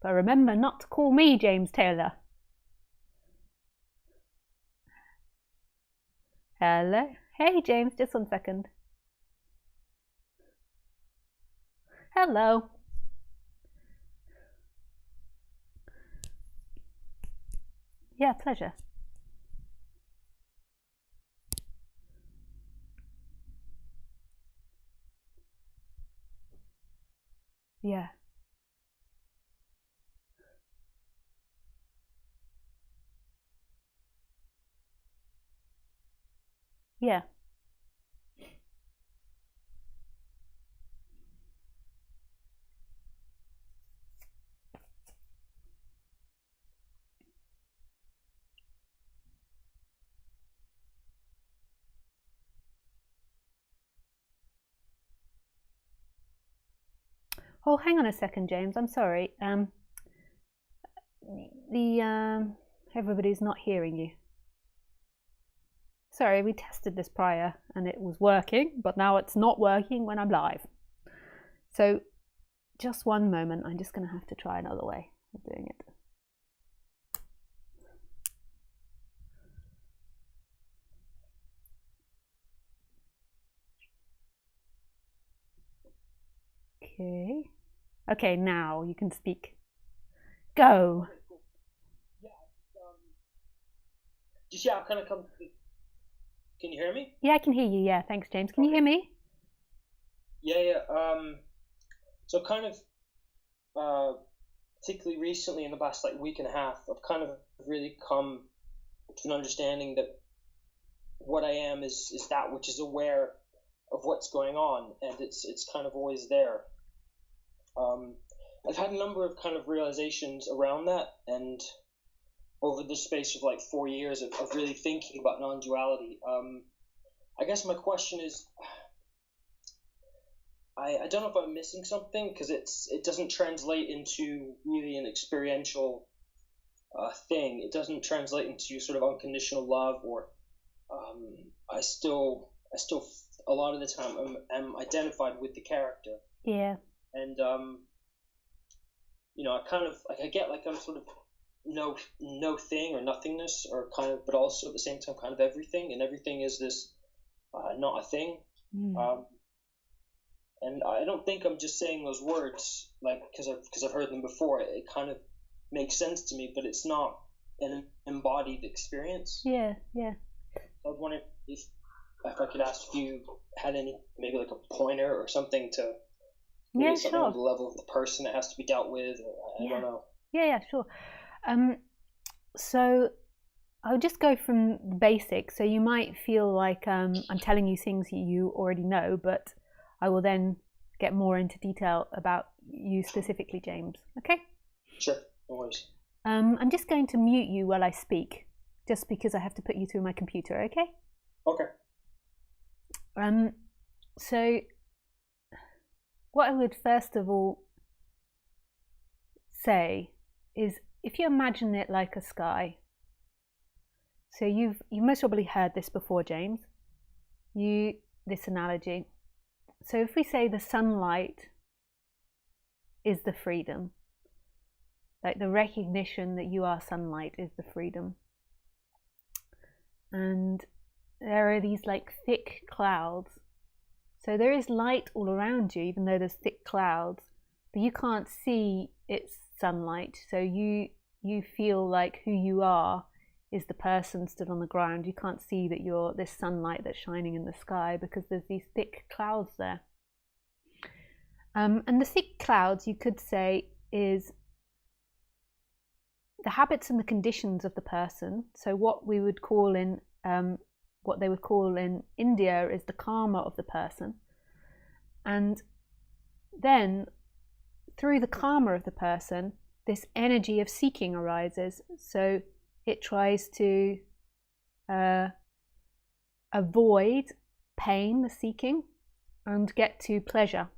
But remember not to call me James Taylor. Hello. Hey, James, just 1 second. Hello. Yeah, pleasure. Yeah. Yeah. Oh, hang on a second, James. I'm sorry. Everybody's not hearing you. Sorry, we tested this prior and it was working, but now it's not working when I'm live. So just 1 moment. I'm just going to have to try another way of doing it. Okay. Okay, now you can speak. Go. Yeah, kind of come. Can you hear me? Yeah, I can hear you. Yeah, thanks, James. Can you hear me? Yeah. So kind of, particularly recently in the past week and a half, I've kind of really come to an understanding that what I am is that which is aware of what's going on, and it's kind of always there. I've had a number of kind of realizations around that, and over the space of 4 years of really thinking about non-duality. I guess my question is, I don't know if I'm missing something, because it doesn't translate into really an experiential thing. It doesn't translate into sort of unconditional love, or I still I still, a lot of the time, am identified with the character. Yeah. And I kind of like, I get like I'm sort of no thing or nothingness, or kind of, but also at the same time kind of everything, and everything is this not a thing. And I don't think I'm just saying those words like because I've heard them before. It kind of makes sense to me, but it's not an embodied experience. Yeah. I was wondering if I could ask if you had any, maybe like a pointer or something to, maybe something on the level of the person that has to be dealt with, or I don't know. Yeah, sure. So I'll just go from the basics. So you might feel like I'm telling you things you already know, but I will then get more into detail about you specifically, James. Okay? Sure, no worries. I'm just going to mute you while I speak, just because I have to put you through my computer, okay? Okay. So what I would first of all say is, if you imagine it like a sky. So you've most probably heard this before, James. This analogy. So if we say the sunlight is the freedom, like the recognition that you are sunlight is the freedom, and there are these like thick clouds. So there is light all around you, even though there's thick clouds, but you can't see its sunlight. So you feel like who you are is the person stood on the ground. You can't see that you're this sunlight that's shining in the sky because there's these thick clouds there. And the thick clouds, you could say, is the habits and the conditions of the person. So what we would call in what they would call in India is the karma of the person. And then through the karma of the person, this energy of seeking arises. So it tries to avoid pain, the seeking, and get to pleasure.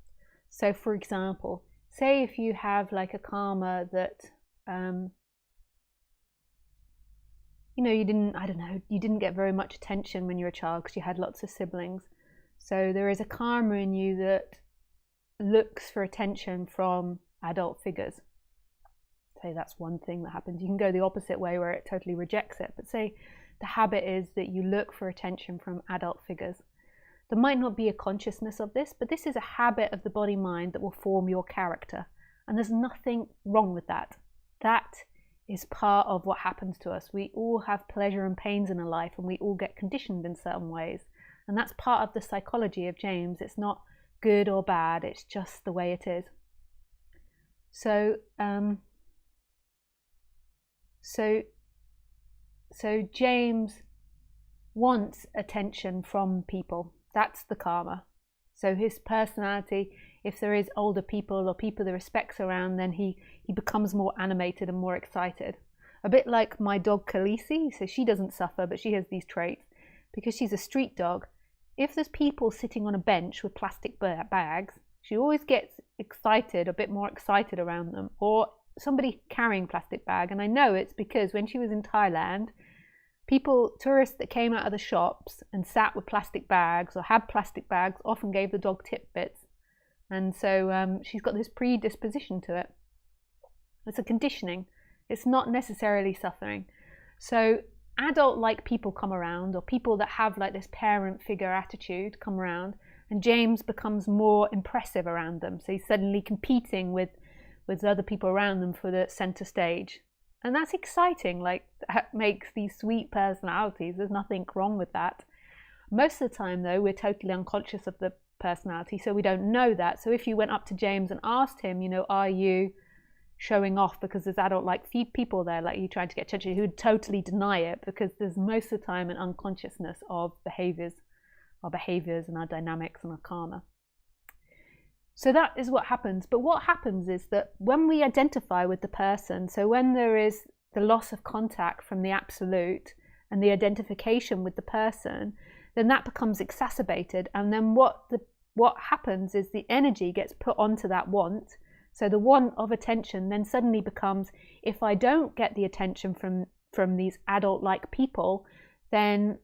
So for example, say if you have like a karma that you didn't get very much attention when you were a child because you had lots of siblings. So there is a karma in you that looks for attention from adult figures. Say that's one thing that happens. You can go the opposite way where it totally rejects it. But say the habit is that you look for attention from adult figures. There might not be a consciousness of this, but this is a habit of the body-mind that will form your character. And there's nothing wrong with that. That is part of what happens to us. We all have pleasure and pains in our life, and we all get conditioned in certain ways. And that's part of the psychology of James. It's not good or bad, it's just the way it is. So James wants attention from people. That's the karma. So his personality, if there is older people or people that respects around, then he becomes more animated and more excited. A bit like my dog Khaleesi. So she doesn't suffer, but she has these traits because she's a street dog. If there's people sitting on a bench with plastic bags, she always gets excited, a bit more excited around them, or somebody carrying plastic bag. And I know it's because when she was in Thailand, tourists that came out of the shops and sat with plastic bags or had plastic bags often gave the dog tidbits. And so she's got this predisposition to it. It's a conditioning. It's not necessarily suffering. So adult-like people come around, or people that have like this parent figure attitude come around, and James becomes more impressive around them. So he's suddenly competing with other people around them for the center stage. And that's exciting. Like, that makes these sweet personalities. There's nothing wrong with that. Most of the time, though, we're totally unconscious of the personality, so we don't know that. So if you went up to James and asked him, are you showing off because there's adult-like people there, like you trying to get attention, he would totally deny it, because there's most of the time an unconsciousness of our behaviors and our dynamics and our karma. So that is what happens. But what happens is that when we identify with the person, so when there is the loss of contact from the absolute and the identification with the person, then that becomes exacerbated. And then what happens is the energy gets put onto that want. So the want of attention then suddenly becomes, if I don't get the attention from these adult-like people, then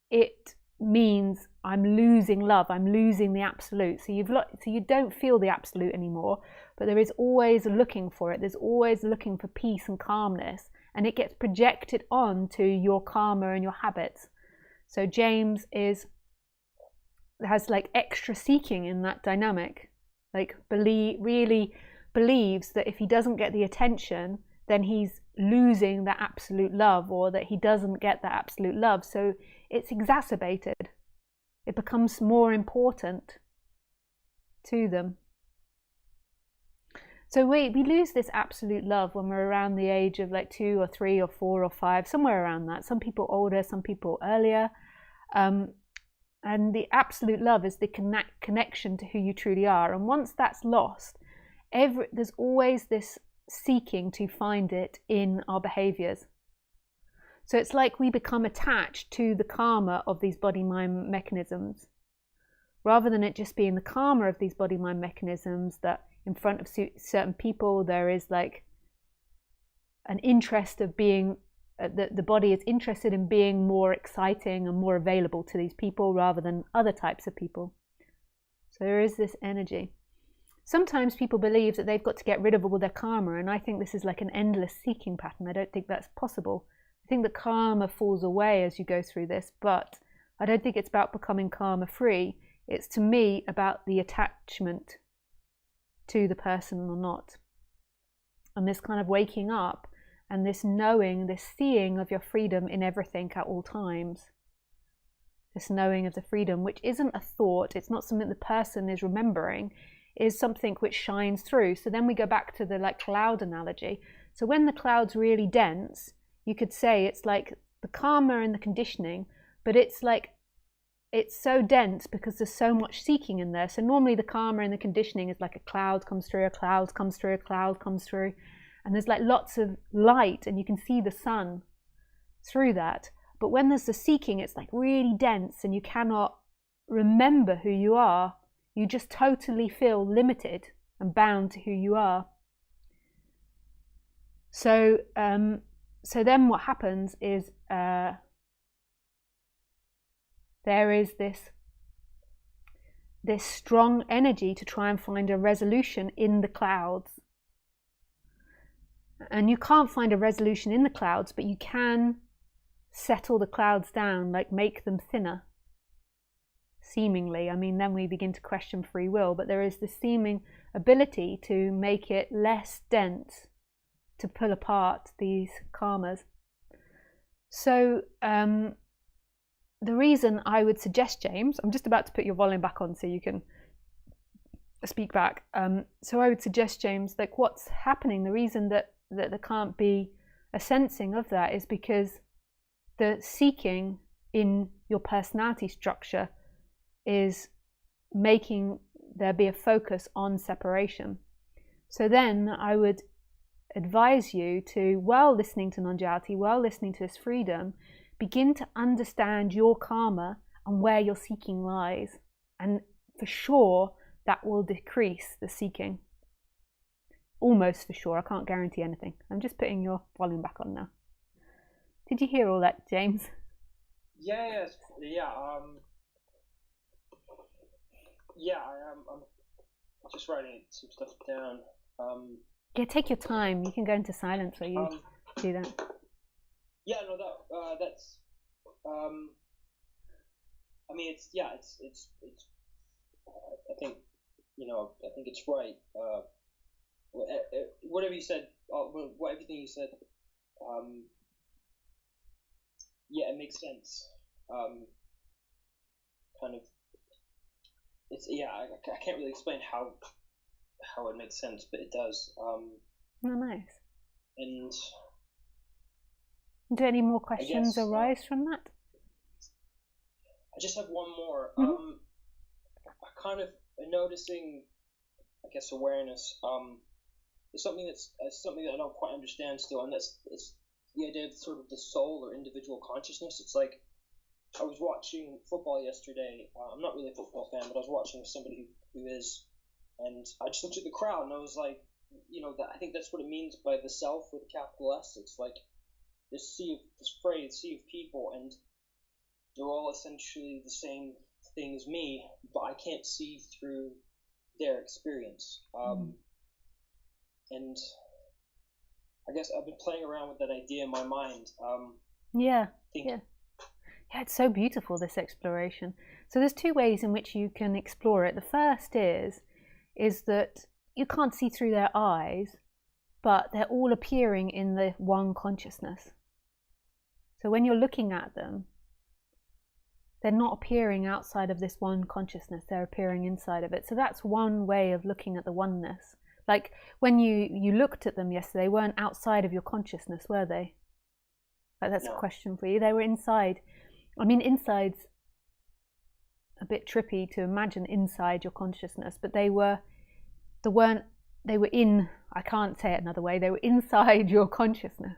it means I'm losing love, I'm losing the absolute. So you don't feel the absolute anymore, but there is always looking for it. There's always looking for peace and calmness, and it gets projected onto your karma and your habits. So James has like extra seeking in that dynamic, like really believes that if he doesn't get the attention, then he's losing that absolute love, or that he doesn't get that absolute love. So it's exacerbated. It becomes more important to them. So we lose this absolute love when we're around the age of like 2 or 3 or 4 or 5, somewhere around that. Some people older, some people earlier. And the absolute love is the connection to who you truly are. And once that's lost, there's always this seeking to find it in our behaviors. So it's like we become attached to the karma of these body-mind mechanisms, rather than it just being the karma of these body-mind mechanisms that in front of certain people there is like an interest of being, the body is interested in being more exciting and more available to these people rather than other types of people. So there is this energy. Sometimes people believe that they've got to get rid of all their karma, and I think this is like an endless seeking pattern. I don't think that's possible. I think the karma falls away as you go through this, but I don't think it's about becoming karma free. It's, to me, about the attachment to the person or not. And this kind of waking up and this knowing, this seeing of your freedom in everything at all times. This knowing of the freedom, which isn't a thought, it's not something the person is remembering, is something which shines through. So then we go back to the like cloud analogy. So when the cloud's really dense, you could say it's like the karma and the conditioning, but it's like, it's so dense because there's so much seeking in there. So normally the karma and the conditioning is like a cloud comes through, a cloud comes through, a cloud comes through, and there's like lots of light and you can see the sun through that. But when there's the seeking, it's like really dense and you cannot remember who you are. You just totally feel limited and bound to who you are. So then what happens is there is this strong energy to try and find a resolution in the clouds. And you can't find a resolution in the clouds, but you can settle the clouds down, like make them thinner. Seemingly, I mean, then we begin to question free will, but there is this seeming ability to make it less dense, to pull apart these karmas. So the reason I would suggest, James, I'm just about to put your volume back on so you can speak back. So I would suggest, James, like what's happening, the reason that there can't be a sensing of that is because the seeking in your personality structure is making there be a focus on separation. So then I would advise you to, while listening to non-duality, while listening to this freedom, begin to understand your karma and where your seeking lies. And for sure, that will decrease the seeking. Almost for sure. I can't guarantee anything. I'm just putting your volume back on now. Did you hear all that, James? Yeah. I'm just writing some stuff down. Yeah, take your time. You can go into silence while you do that. Yeah, no, that's. I mean, it's. I think, I think it's right. Whatever you said, everything you said. Yeah, it makes sense. Kind of. It's I can't really explain how it makes sense, but it does. Oh, nice. And do any more questions arise from that? I just have one more. Mm-hmm. I kind of noticing, I guess, awareness. There's something that I don't quite understand still, and it's the idea of sort of the soul or individual consciousness. It's like I was watching football yesterday. I'm not really a football fan, but I was watching with somebody who is, and I just looked at the crowd and I was like, I think that's what it means by the self with a capital S. It's like this sea of people, and they're all essentially the same thing as me, but I can't see through their experience. And I guess I've been playing around with that idea in my mind. Yeah, it's so beautiful, this exploration. So there's two ways in which you can explore it. The first is that you can't see through their eyes, but they're all appearing in the one consciousness. So when you're looking at them, they're not appearing outside of this one consciousness, they're appearing inside of it. So that's one way of looking at the oneness. Like when you looked at them yesterday, they weren't outside of your consciousness, were they? Like, that's a question for you. They were inside. I mean, inside's a bit trippy to imagine inside your consciousness, but they were in, I can't say it another way, they were inside your consciousness.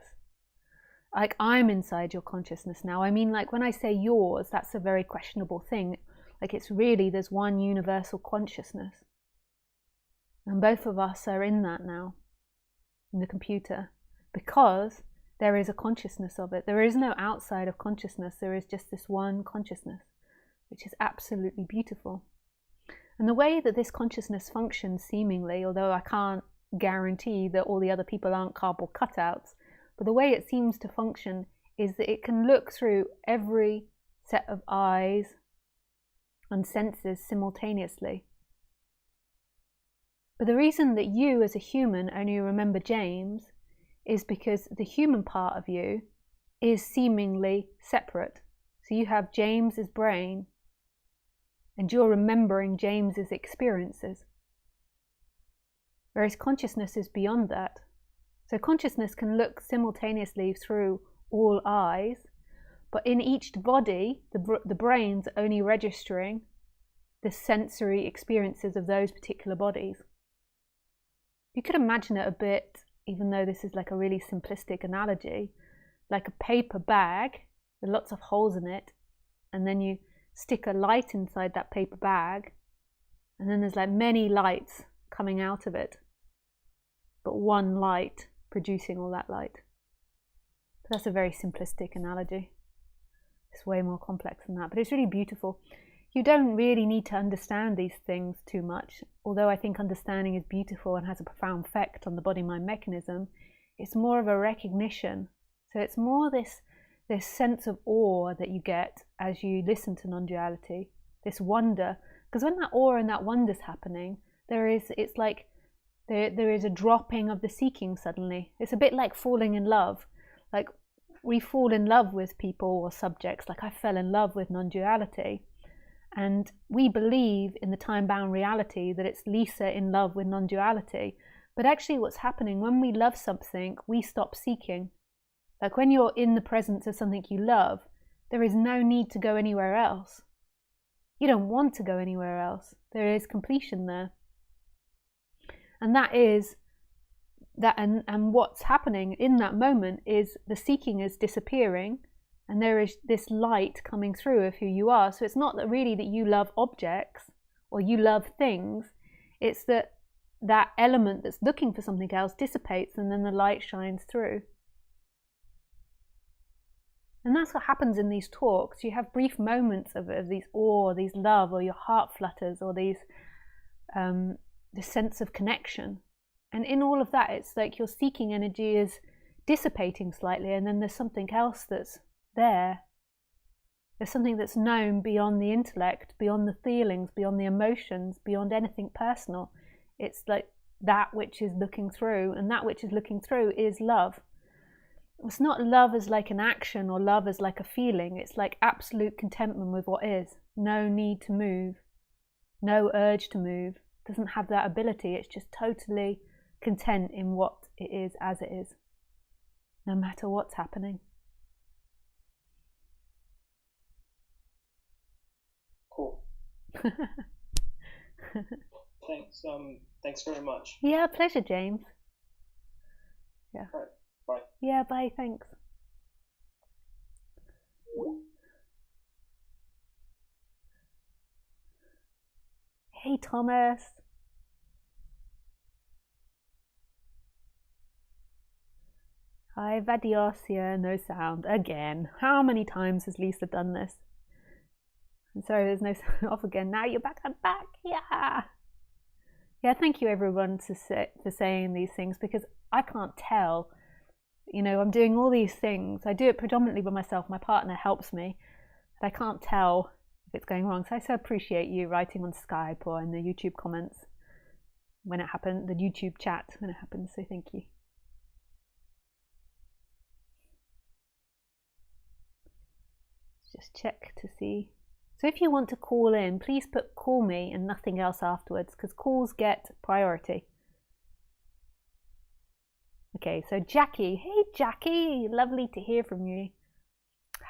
Like, I'm inside your consciousness now. I mean, like, when I say yours, that's a very questionable thing. Like, it's really, there's one universal consciousness. And both of us are in that now, in the computer, because there is a consciousness of it. There is no outside of consciousness. There is just this one consciousness, which is absolutely beautiful. And the way that this consciousness functions, seemingly, although I can't guarantee that all the other people aren't cardboard cutouts, but the way it seems to function is that it can look through every set of eyes and senses simultaneously. But the reason that you as a human only remember James is because the human part of you is seemingly separate. So you have James's brain and you're remembering James's experiences. Whereas consciousness is beyond that. So consciousness can look simultaneously through all eyes, but in each body, the brain's only registering the sensory experiences of those particular bodies. You could imagine it a bit, even though this is like a really simplistic analogy, like a paper bag with lots of holes in it, and then you stick a light inside that paper bag, and then there's like many lights coming out of it, but one light producing all that light. But that's a very simplistic analogy. It's way more complex than that, but it's really beautiful. You don't really need to understand these things too much, although I think understanding is beautiful and has a profound effect on the body-mind mechanism. It's more of a recognition. So it's more this sense of awe that you get as you listen to non-duality, this wonder. Because when that awe and that wonder's happening, it's like there is a dropping of the seeking suddenly. It's a bit like falling in love. Like, we fall in love with people or subjects. Like, I fell in love with non-duality. And we believe in the time-bound reality that it's Lisa in love with non-duality. But actually what's happening, when we love something, we stop seeking. Like, when you're in the presence of something you love, there is no need to go anywhere else. You don't want to go anywhere else. There is completion there. And and what's happening in that moment is the seeking is disappearing, and there is this light coming through of who you are. So it's not that really that you love objects or you love things. It's that element that's looking for something else dissipates, and then the light shines through. And that's what happens in these talks. You have brief moments of these awe, these love, or your heart flutters, or these this sense of connection. And in all of that, it's like your seeking energy is dissipating slightly, and then there's something else that's there. There's something that's known beyond the intellect, beyond the feelings, beyond the emotions, beyond anything personal. It's like that which is looking through, and that which is looking through is love. It's not love as like an action or love as like a feeling. It's like absolute contentment with what is. No need to move, no urge to move. Doesn't have that ability. It's just totally content in what it is as it is, no matter what's happening. Cool. Thanks very much. Yeah, pleasure, James. Yeah. All right. Bye. Yeah, bye, thanks. Hey, Thomas. Hi, Vadiosia, no sound. Again. How many times has Lisa done this? I'm sorry there's no sign off again. Now you're back. I'm back. Yeah. Yeah, thank you everyone for saying these things, because I can't tell. You know, I'm doing all these things. I do it predominantly by myself. My partner helps me. But I can't tell if it's going wrong. So I so appreciate you writing on Skype or in the YouTube comments when it happened, the YouTube chat when it happens. So thank you. Just check to see. So if you want to call in, please put call me and nothing else afterwards, because calls get priority. Okay, so Jackie. Hey Jackie, lovely to hear from you.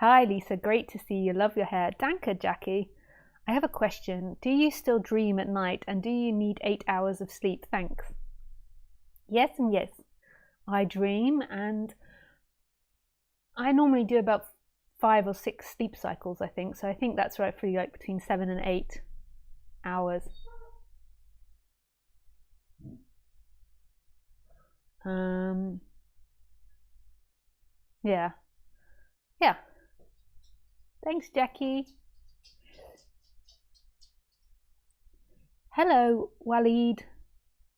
Hi Lisa, great to see you. Love your hair. Danke Jackie. I have a question. Do you still dream at night, and do you need 8 hours of sleep? Thanks. Yes and yes. I dream, and I normally do about 5 or 6 sleep cycles, I think. So I think that's right for you, like between 7 and 8 hours. Yeah. Thanks, Jackie. Hello, Waleed.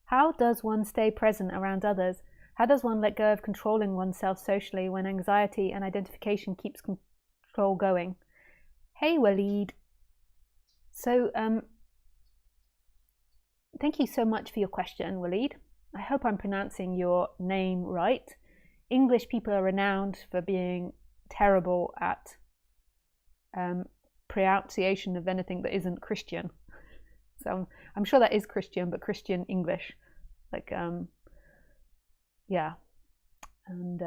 How does one stay present around others? How does one let go of controlling oneself socially when anxiety and identification keeps control going? Hey, Waleed. So, thank you so much for your question, Waleed. I hope I'm pronouncing your name right. English people are renowned for being terrible at pronunciation of anything that isn't Christian. So I'm sure that is Christian, but Christian English. Like, yeah. And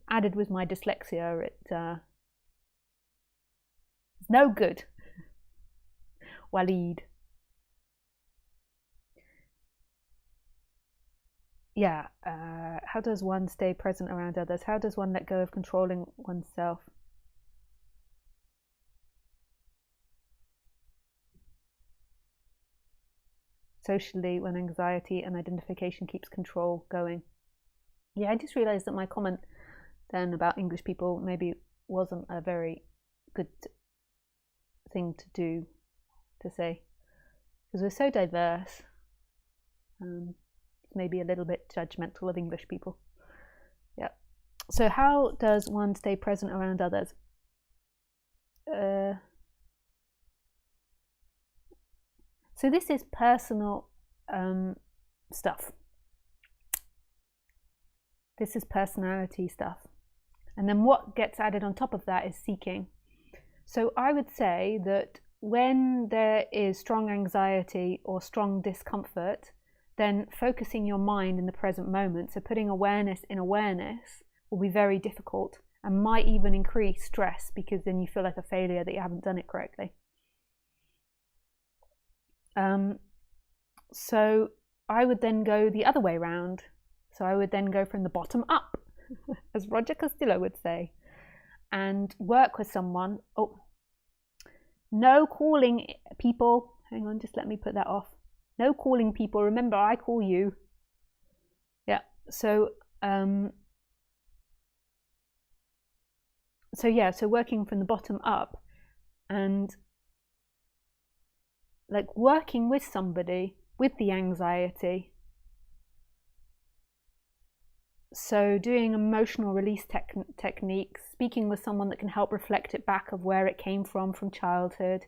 added with my dyslexia, it's no good. Waleed. Yeah, how does one stay present around others? How does one let go of controlling oneself? Socially when anxiety and identification keeps control going. Yeah, I just realized that my comment then about English people maybe wasn't a very good thing to do, to say, because we're so diverse. Maybe a little bit judgmental of English people. Yeah. So how does one stay present around others? So this is personal stuff. This is personality stuff. And then what gets added on top of that is seeking. So I would say that when there is strong anxiety or strong discomfort, then focusing your mind in the present moment, so putting awareness in awareness, will be very difficult and might even increase stress, because then you feel like a failure that you haven't done it correctly. So I would then go the other way around. So I would then go from the bottom up, as Roger Castillo would say, and work with someone. Oh, no calling people. Hang on, just let me put that off. No calling people. Remember, I call you. Yeah. So so working from the bottom up, and like working with somebody with the anxiety. So doing emotional release techniques, speaking with someone that can help reflect it back of where it came from childhood,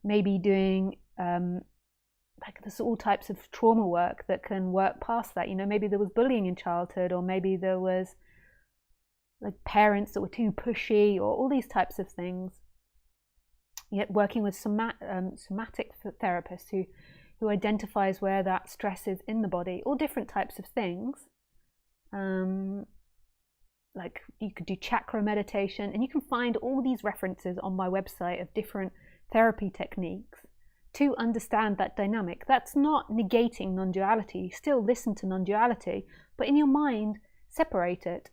maybe doing like there's all types of trauma work that can work past that. You know, maybe there was bullying in childhood, or maybe there was like parents that were too pushy, or all these types of things. Yet working with somatic therapists who identifies where that stress is in the body, all different types of things. Like you could do chakra meditation, and you can find all these references on my website of different therapy techniques to understand that dynamic. That's not negating non-duality. Still listen to non-duality, but in your mind, separate it.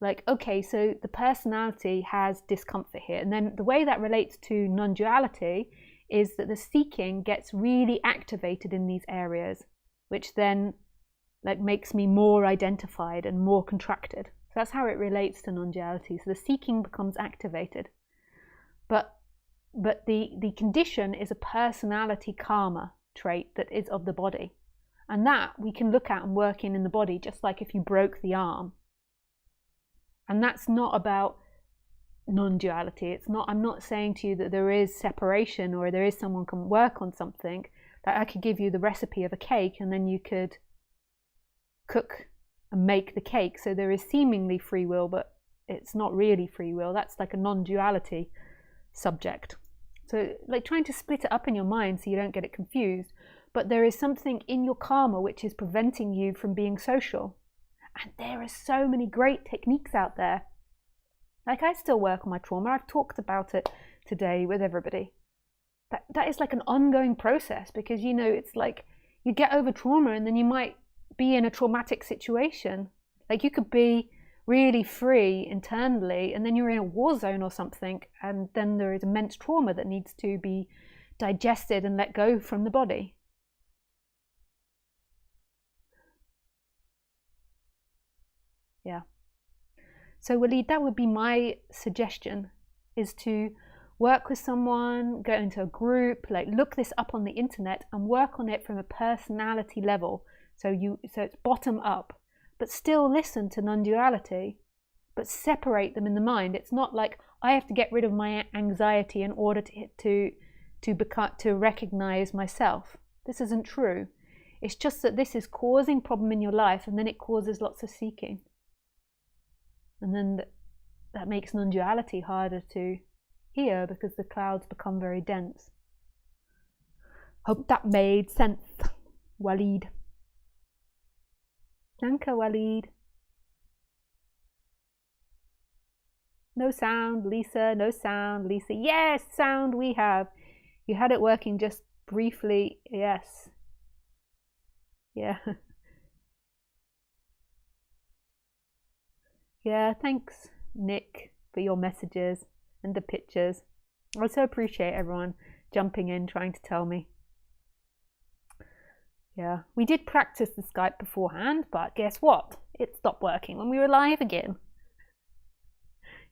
Like, okay, so the personality has discomfort here. And then the way that relates to non-duality is that the seeking gets really activated in these areas, which then like makes me more identified and more contracted. So that's how it relates to non-duality. So the seeking becomes activated. But But the condition is a personality karma trait that is of the body. And that we can look at and work in the body, just like if you broke the arm. And that's not about non-duality. I'm not saying to you that there is separation or there is someone can work on something, that I could give you the recipe of a cake and then you could cook and make the cake. So there is seemingly free will, but it's not really free will. That's like a non-duality subject. So like trying to split it up in your mind so you don't get it confused. But there is something in your karma which is preventing you from being social. And there are so many great techniques out there. Like I still work on my trauma. I've talked about it today with everybody. That is like an ongoing process, because you know it's like you get over trauma and then you might be in a traumatic situation. Like you could be really free internally and then you're in a war zone or something, and then there is immense trauma that needs to be digested and let go from the body. Yeah. So Waleed, that would be my suggestion, is to work with someone, go into a group, like look this up on the internet and work on it from a personality level. So it's bottom up, but still listen to non-duality, but separate them in the mind. It's not like I have to get rid of my anxiety in order to recognize myself. This isn't true. It's just that this is causing problem in your life, and then it causes lots of seeking. And then that makes non-duality harder to hear because the clouds become very dense. Hope that made sense, Waleed. Danke, Waleed. No sound, Lisa. No sound, Lisa. Yes, sound we have. You had it working just briefly. Yes. Yeah. Yeah, thanks, Nick, for your messages and the pictures. I also appreciate everyone jumping in, trying to tell me. Yeah, we did practice the Skype beforehand, but guess what? It stopped working when we were live again.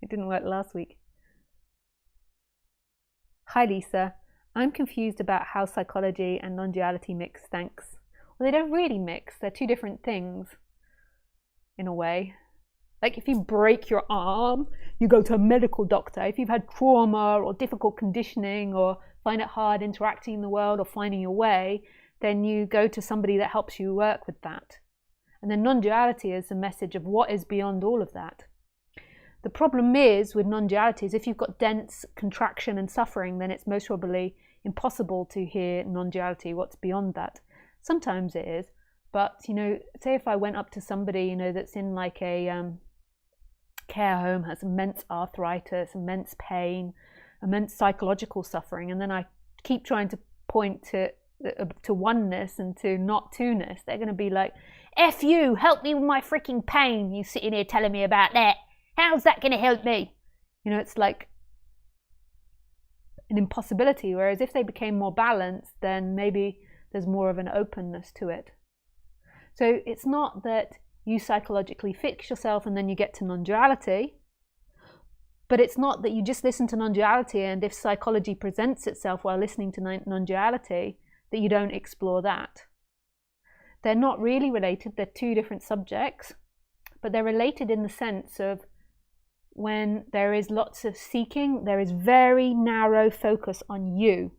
It didn't work last week. Hi, Lisa. I'm confused about how psychology and non-duality mix, thanks. Well, they don't really mix. They're two different things, in a way. Like if you break your arm, you go to a medical doctor. If you've had trauma or difficult conditioning or find it hard interacting in the world or finding your way, then you go to somebody that helps you work with that. And then non-duality is the message of what is beyond all of that. The problem is with non-duality is if you've got dense contraction and suffering, then it's most probably impossible to hear non-duality, what's beyond that. Sometimes it is, but you know, say if I went up to somebody, you know, that's in like a care home, has immense arthritis, immense pain, immense psychological suffering, and then I keep trying to point to oneness and to not two-ness, they're going to be like, F you, help me with my freaking pain, you sitting here telling me about that. How's that going to help me? You know, it's like an impossibility, whereas if they became more balanced, then maybe there's more of an openness to it. So it's not that you psychologically fix yourself and then you get to non-duality, but it's not that you just listen to non-duality and if psychology presents itself while listening to non-duality, that you don't explore that. They're not really related, they're two different subjects, but they're related in the sense of when there is lots of seeking, there is very narrow focus on you.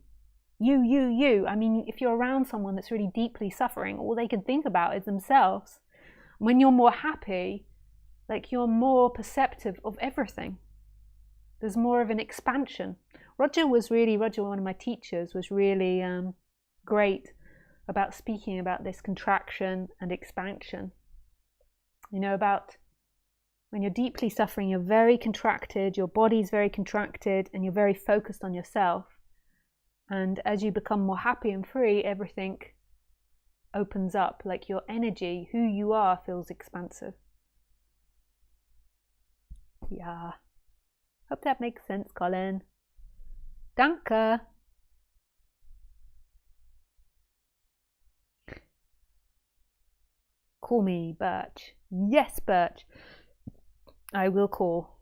You. I mean, if you're around someone that's really deeply suffering, all they can think about is themselves. When you're more happy, like you're more perceptive of everything. There's more of an expansion. Roger, one of my teachers, was really great about speaking about this contraction and expansion. You know, about when you're deeply suffering, you're very contracted, your body's very contracted, and you're very focused on yourself. And as you become more happy and free, everything opens up, like your energy, who you are, feels expansive. Yeah. Hope that makes sense, Colin. Danke. Call me, Birch. Yes, Birch. I will call.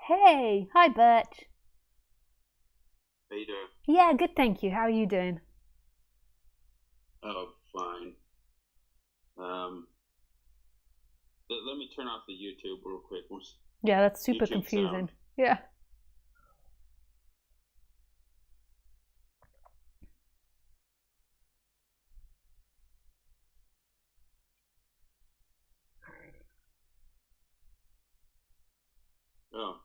Hey, hi Birch. How you doing? Yeah, good, thank you. How are you doing? Oh, fine. Um, let me turn off the YouTube real quick. Yeah, that's super YouTube confusing. sound. Yeah. Oh,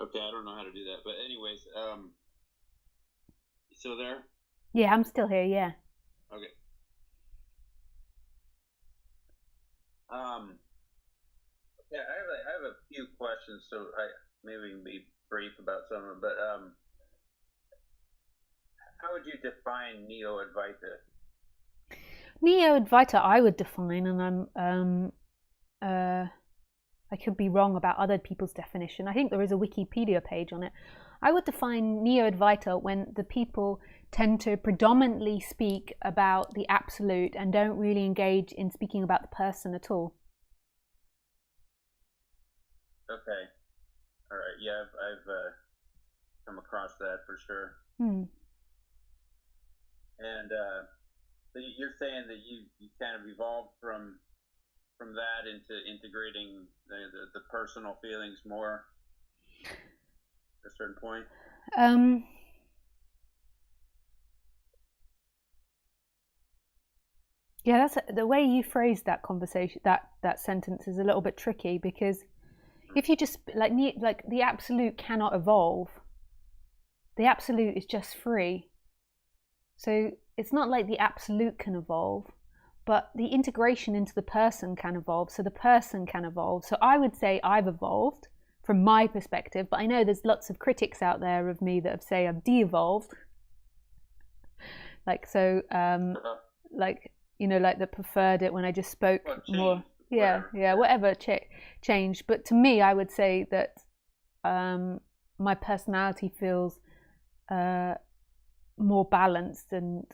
okay. I don't know how to do that, but anyways, you still there? Yeah, I'm still here, yeah. Okay. Um, yeah, I have a few questions, so I maybe can be brief about some of them. But how would you define Neo Advaita? Neo Advaita I would define, and I could be wrong about other people's definition. I think there is a Wikipedia page on it. I would define Neo Advaita when the people tend to predominantly speak about the absolute and don't really engage in speaking about the person at all. Okay. All right. Yeah, I've come across that for sure. Hmm. And so you're saying that you kind of evolved from that into integrating the personal feelings more at a certain point? Yeah, that's the way you phrased that conversation. That sentence is a little bit tricky because if you just like the absolute cannot evolve. The absolute is just free. So it's not like the absolute can evolve, but the integration into the person can evolve. So the person can evolve. So I would say I've evolved from my perspective, but I know there's lots of critics out there of me that have say I've de-evolved. Like so, like like that preferred it when I just spoke more. Yeah, whatever changed. But to me, I would say that my personality feels more balanced and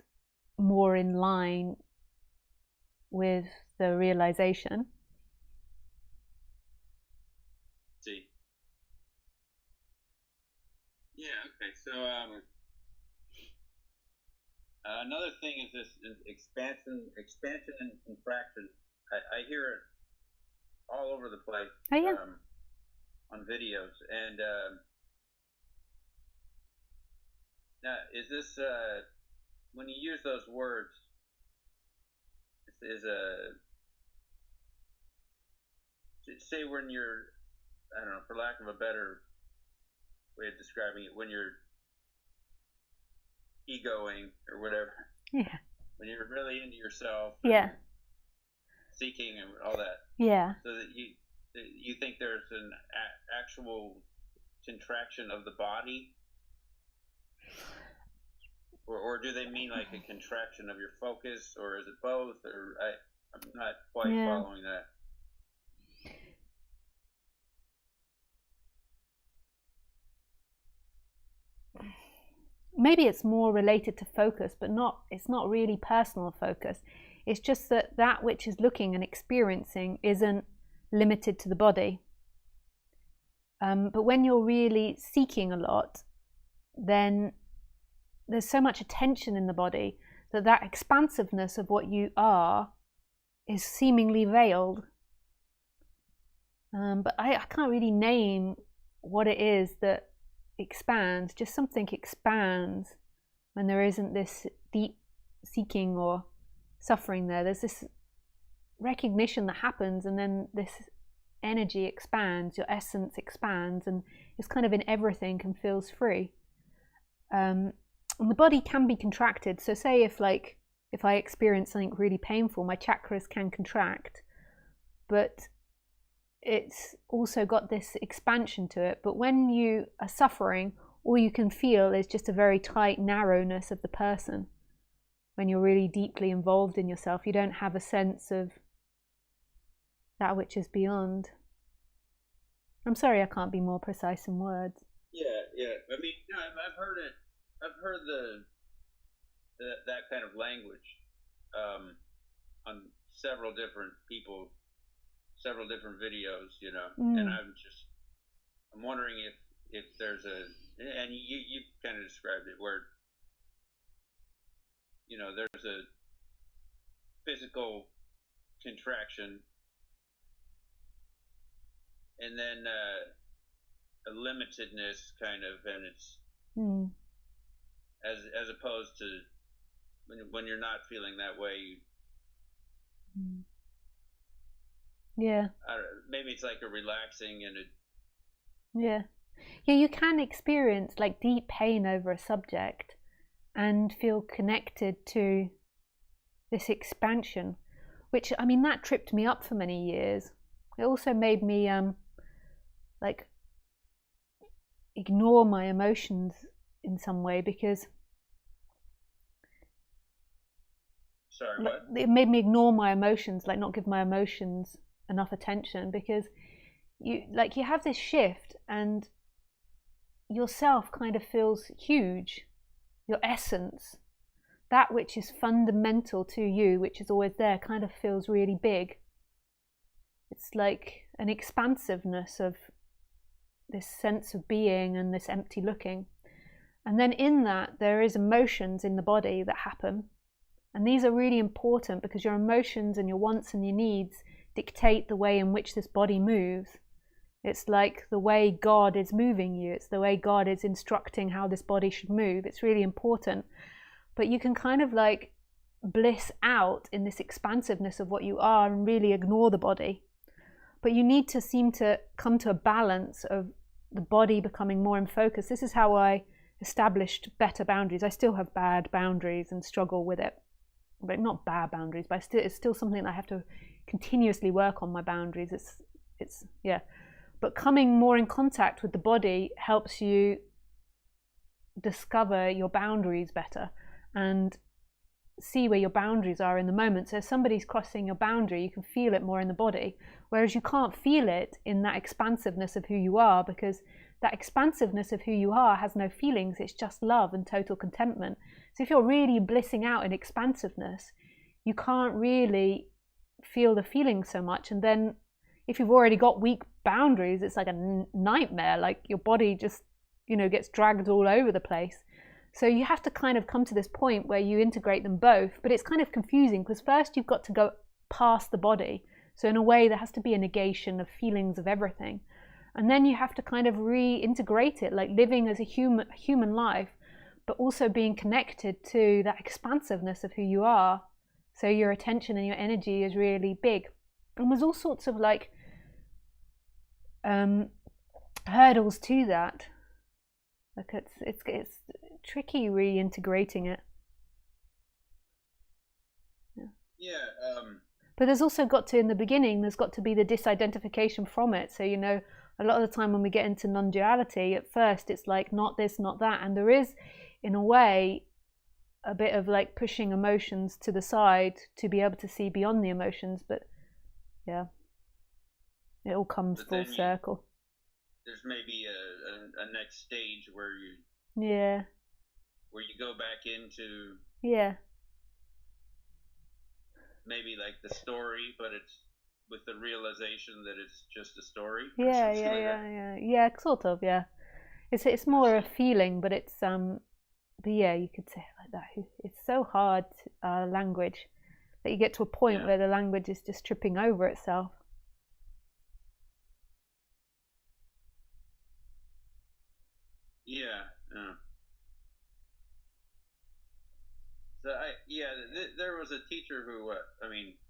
more in line with the realization. See. Yeah. Okay. So another thing is this expansion and contraction. I hear it all over the place. Oh yeah. On videos. And now, is this when you use those words? Is say when you're, I don't know, for lack of a better way of describing it, when you're egoing or whatever. Yeah. When you're really into yourself. Yeah. Seeking and all that. Yeah. So that you think there's an actual contraction of the body, or do they mean like a contraction of your focus, or is it both? Or I'm not quite following that. Maybe it's more related to focus, but it's not really personal focus. It's just that which is looking and experiencing isn't limited to the body. But when you're really seeking a lot, then there's so much attention in the body that expansiveness of what you are is seemingly veiled. But I can't really name what it is that expands. Just something expands when there isn't this deep seeking or suffering there. There's this recognition that happens, and then this energy expands, your essence expands, and it's kind of in everything and feels free. And the body can be contracted. So say if I experience something really painful, my chakras can contract, but it's also got this expansion to it. But when you are suffering, all you can feel is just a very tight narrowness of the person. When you're really deeply involved in yourself, you don't have a sense of that which is beyond. I'm sorry I can't be more precise in words. Yeah. I mean, I've heard it. I've heard that kind of language on several different people, several different videos, and I'm just I'm wondering if there's and you kind of described it, where there's a physical contraction, and then a limitedness kind of, and it's as opposed to when you're not feeling that way. Yeah. Maybe it's like a relaxing and Yeah, you can experience like deep pain over a subject and feel connected to this expansion, which, I mean, that tripped me up for many years. It also made me like ignore my emotions in some way, because it made me ignore my emotions, like not give my emotions enough attention, because you have this shift and yourself kind of feels huge. Your essence, that which is fundamental to you, which is always there, kind of feels really big. It's like an expansiveness of this sense of being and this empty looking. And then in that, there is emotions in the body that happen. And these are really important, because your emotions and your wants and your needs dictate the way in which this body moves. It's like the way God is moving you. It's the way God is instructing how this body should move. It's really important. But you can kind of like bliss out in this expansiveness of what you are and really ignore the body. But you need to seem to come to a balance of the body becoming more in focus. This is how I established better boundaries. I still have bad boundaries and struggle with it. But not bad boundaries, but it's still something that I have to continuously work on, my boundaries. It's yeah. But coming more in contact with the body helps you discover your boundaries better and see where your boundaries are in the moment. So if somebody's crossing your boundary, you can feel it more in the body, whereas you can't feel it in that expansiveness of who you are, because that expansiveness of who you are has no feelings. It's just love and total contentment. So if you're really blissing out in expansiveness, you can't really feel the feelings so much. And then if you've already got weak boundaries, it's like a nightmare. Like your body just, gets dragged all over the place. So you have to kind of come to this point where you integrate them both. But it's kind of confusing, because first you've got to go past the body. So in a way, there has to be a negation of feelings of everything. And then you have to kind of reintegrate it, like living as a human life, but also being connected to that expansiveness of who you are. So your attention and your energy is really big. And there's all sorts of like hurdles to that. Like it's tricky reintegrating it. Yeah. But there's also got to, in the beginning, there's got to be the disidentification from it. So, a lot of the time when we get into non-duality, at first it's like not this, not that. And there is, in a way, a bit of like pushing emotions to the side to be able to see beyond the emotions. But yeah, it all comes full circle. There's maybe a next stage where you go back into maybe like the story, but it's with the realization that it's just a story. Yeah, sort of. Yeah, it's more a feeling, but it's but yeah, you could say it like that. It's so hard, language, that you get to a point where the language is just tripping over itself. Yeah. So there was a teacher who,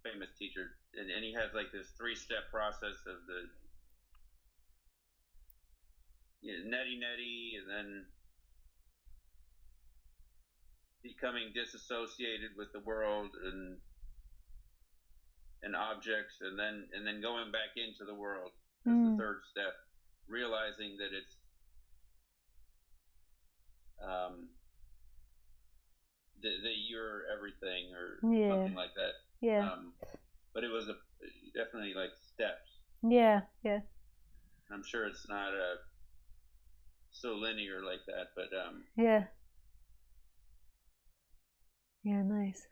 famous teacher, and he has like this 3-step process of the neti, and then becoming disassociated with the world and objects, and then going back into the world as the 3rd step, realizing that it's that you're everything, or something like that. Yeah. But it was definitely like steps. Yeah. I'm sure it's not so linear like that, but Yeah, nice.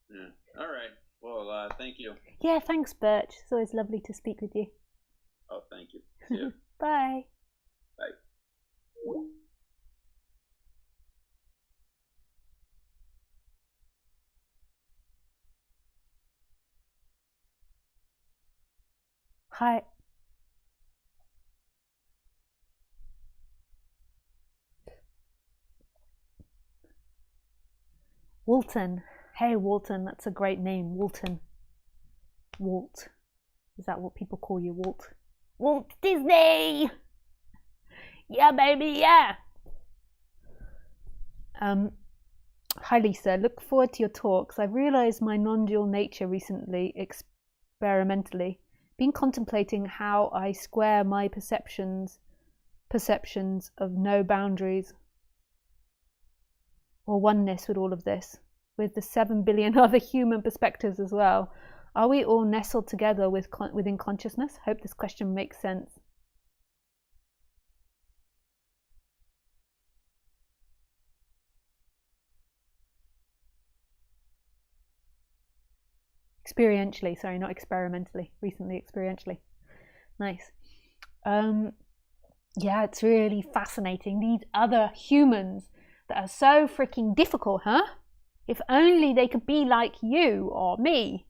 Yeah. All right. Well, thank you. Yeah, thanks, Birch. It's always lovely to speak with you. Oh, thank you. See you. Bye. Bye. Hi. Walton. Hey, Walton. That's a great name. Walton. Walt. Is that what people call you, Walt? Walt Disney! Yeah, baby, yeah! Hi, Lisa. Look forward to your talks. I've realised my non-dual nature recently, experimentally. Been contemplating how I square my perceptions of no boundaries or oneness with all of this, with the 7 billion other human perspectives as well. Are we all nestled together within consciousness? Hope this question makes sense. Experientially, sorry, not experimentally. Recently, experientially. Nice. Yeah, it's really fascinating. These other humans that are so freaking difficult, huh? If only they could be like you or me.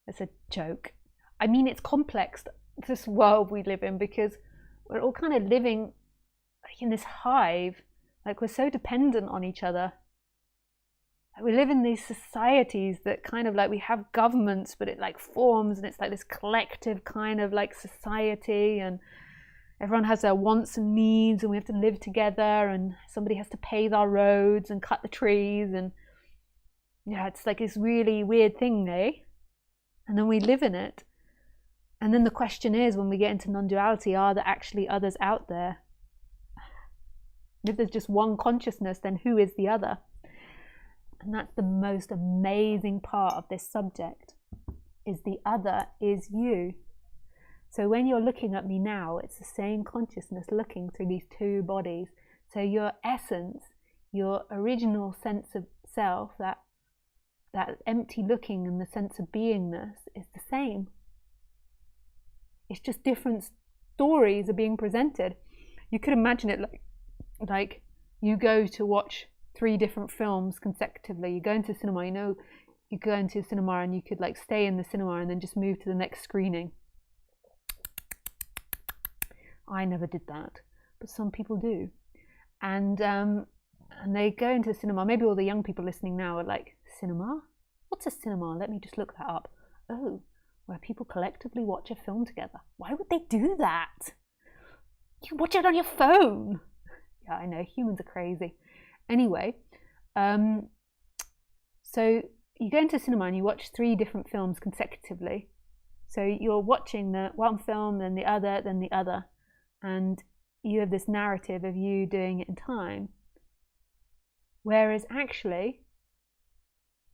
It's a joke. I mean, it's complex, this world we live in, because we're all kind of living in this hive. Like, we're so dependent on each other. We live in these societies that kind of like, we have governments, but it like forms and it's like this collective kind of like society, and everyone has their wants and needs, and we have to live together, and somebody has to pave our roads and cut the trees, and yeah, it's like this really weird thing, eh? And then we live in it. And then the question is, when we get into non-duality, are there actually others out there? And if there's just one consciousness, then who is the other? And that's the most amazing part of this subject, is the other is you. So when you're looking at me now, it's the same consciousness looking through these two bodies. So your essence, your original sense of self, that empty looking and the sense of beingness is the same. It's just different stories are being presented. You could imagine it like you go to watch 3 different films consecutively. You go into the cinema, you go into the cinema and you could like stay in the cinema and then just move to the next screening. I never did that, but some people do. And they go into the cinema. Maybe all the young people listening now are like, cinema? What's a cinema? Let me just look that up. Oh, where people collectively watch a film together. Why would they do that? You watch it on your phone. Yeah, I know, humans are crazy. Anyway, so you go into cinema and you watch 3 different films consecutively. So you're watching the one film, then the other, then the other. And you have this narrative of you doing it in time. Whereas actually,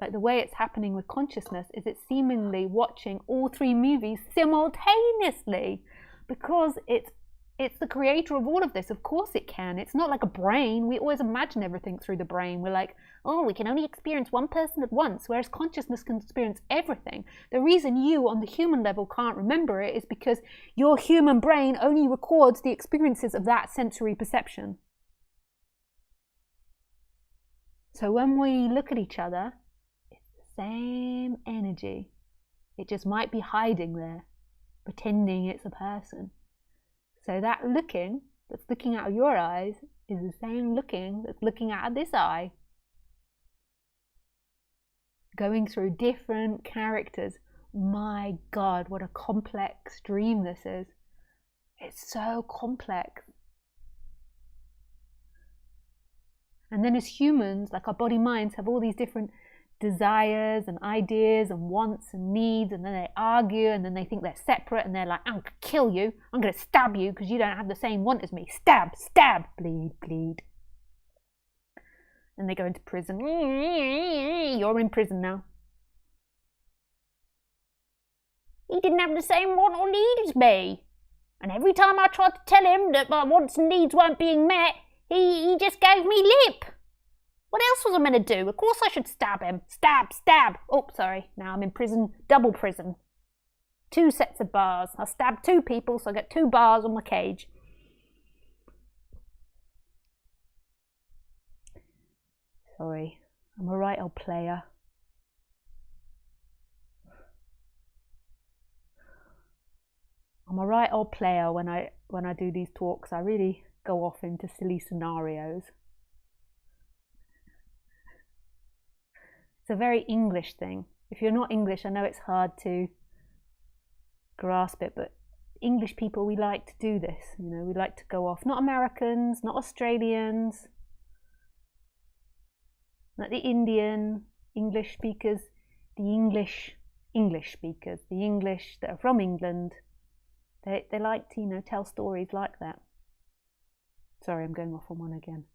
like the way it's happening with consciousness is it's seemingly watching all 3 movies simultaneously, because it's the creator of all of this. Of course it can. It's not like a brain. We always imagine everything through the brain. We're like, oh, we can only experience one person at once, whereas consciousness can experience everything. The reason you on the human level can't remember it is because your human brain only records the experiences of that sensory perception. So when we look at each other, it's the same energy. It just might be hiding there, pretending it's a person. So that looking that's looking out of your eyes is the same looking that's looking out of this eye. Going through different characters. My God, what a complex dream this is. It's so complex. And then as humans, like our body minds have all these different desires and ideas and wants and needs, and then they argue, and then they think they're separate, and they're like, I'm going to kill you, I'm going to stab you because you don't have the same want as me. Stab, stab, bleed, bleed. And they go into prison. You're in prison now. He didn't have the same want or need as me. And every time I tried to tell him that my wants and needs weren't being met, he just gave me lip. What else was I meant to do? Of course I should stab him. Stab, stab. Oh, sorry. Now I'm in prison. Double prison. 2 sets of bars. I'll stab 2 people, so I get 2 bars on my cage. Sorry, I'm a right old player. I'm a right old player when I do these talks. I really go off into silly scenarios. It's a very English thing. If you're not English, I know it's hard to grasp it, but English people, we like to do this. You know, we like to go off. Not Americans, not Australians, not the Indian English speakers, the English speakers, the English that are from England. They like to, you know, tell stories like that. Sorry, I'm going off on one again.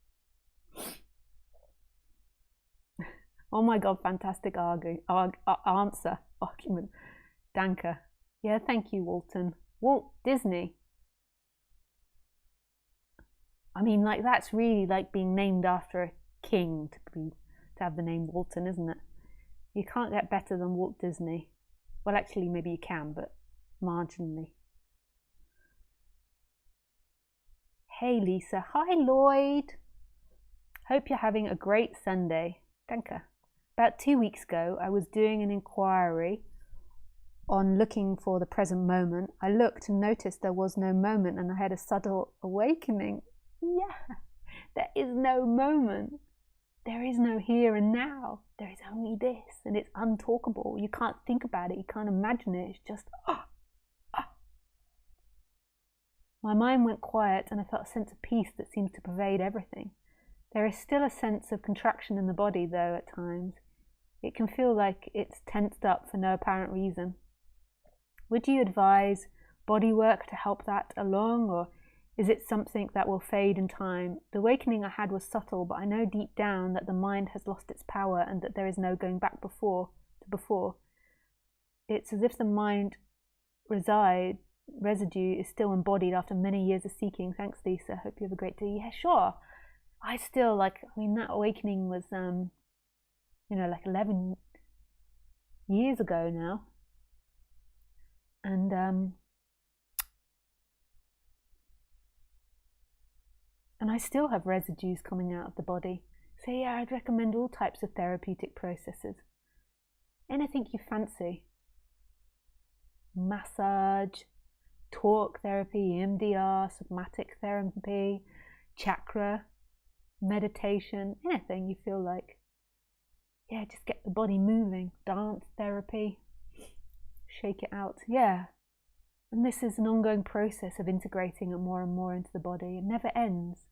Oh my God, fantastic answer, argument. Danke. Yeah, thank you, Walton. Walt Disney. I mean, like, that's really like being named after a king to have the name Walton, isn't it? You can't get better than Walt Disney. Well, actually, maybe you can, but marginally. Hey, Lisa. Hi, Lloyd. Hope you're having a great Sunday. Danke. About 2 weeks ago, I was doing an inquiry on looking for the present moment. I looked and noticed there was no moment, and I had a subtle awakening. Yeah, there is no moment. There is no here and now. There is only this, and it's untalkable. You can't think about it. You can't imagine it. It's just, My mind went quiet, and I felt a sense of peace that seems to pervade everything. There is still a sense of contraction in the body, though, at times. It can feel like it's tensed up for no apparent reason. Would you advise body work to help that along, or is it something that will fade in time? The awakening I had was subtle, but I know deep down that the mind has lost its power and that there is no going back to before. It's as if the mind residue is still embodied after many years of seeking. Thanks, Lisa. Hope you have a great day. Yeah, sure. I still, that awakening was, like 11 years ago now. And I still have residues coming out of the body. So yeah, I'd recommend all types of therapeutic processes. Anything you fancy. Massage, talk therapy, EMDR, somatic therapy, chakra, meditation, anything you feel like. Yeah, just get the body moving. Dance therapy, shake it out. Yeah. And this is an ongoing process of integrating it more and more into the body. It never ends.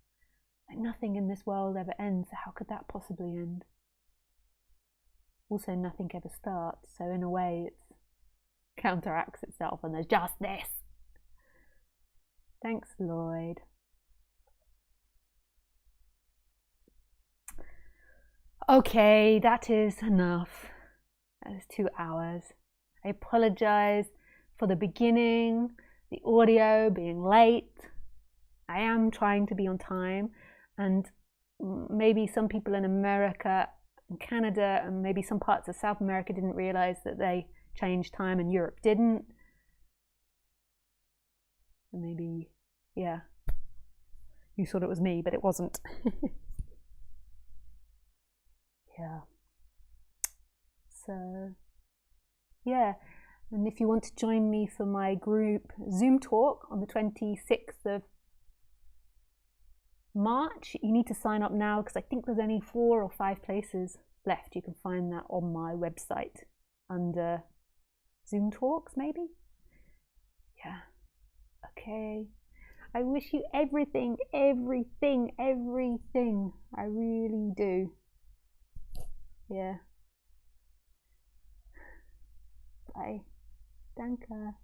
Like, nothing in this world ever ends, so how could that possibly end? Also, nothing ever starts, so in a way it counteracts itself and there's just this. Thanks, Lloyd. Okay, that is enough. That is 2 hours. I apologize for the beginning, the audio being late. I am trying to be on time, and maybe some people in America and Canada and maybe some parts of South America didn't realize that they changed time and Europe didn't. And maybe, yeah, you thought it was me, but it wasn't. Yeah. So, yeah. And if you want to join me for my group Zoom talk on the 26th of March, you need to sign up now because I think there's only 4 or 5 places left. You can find that on my website under Zoom talks, maybe? Yeah. Okay. I wish you everything. I really do. Yeah. Bye. Danke.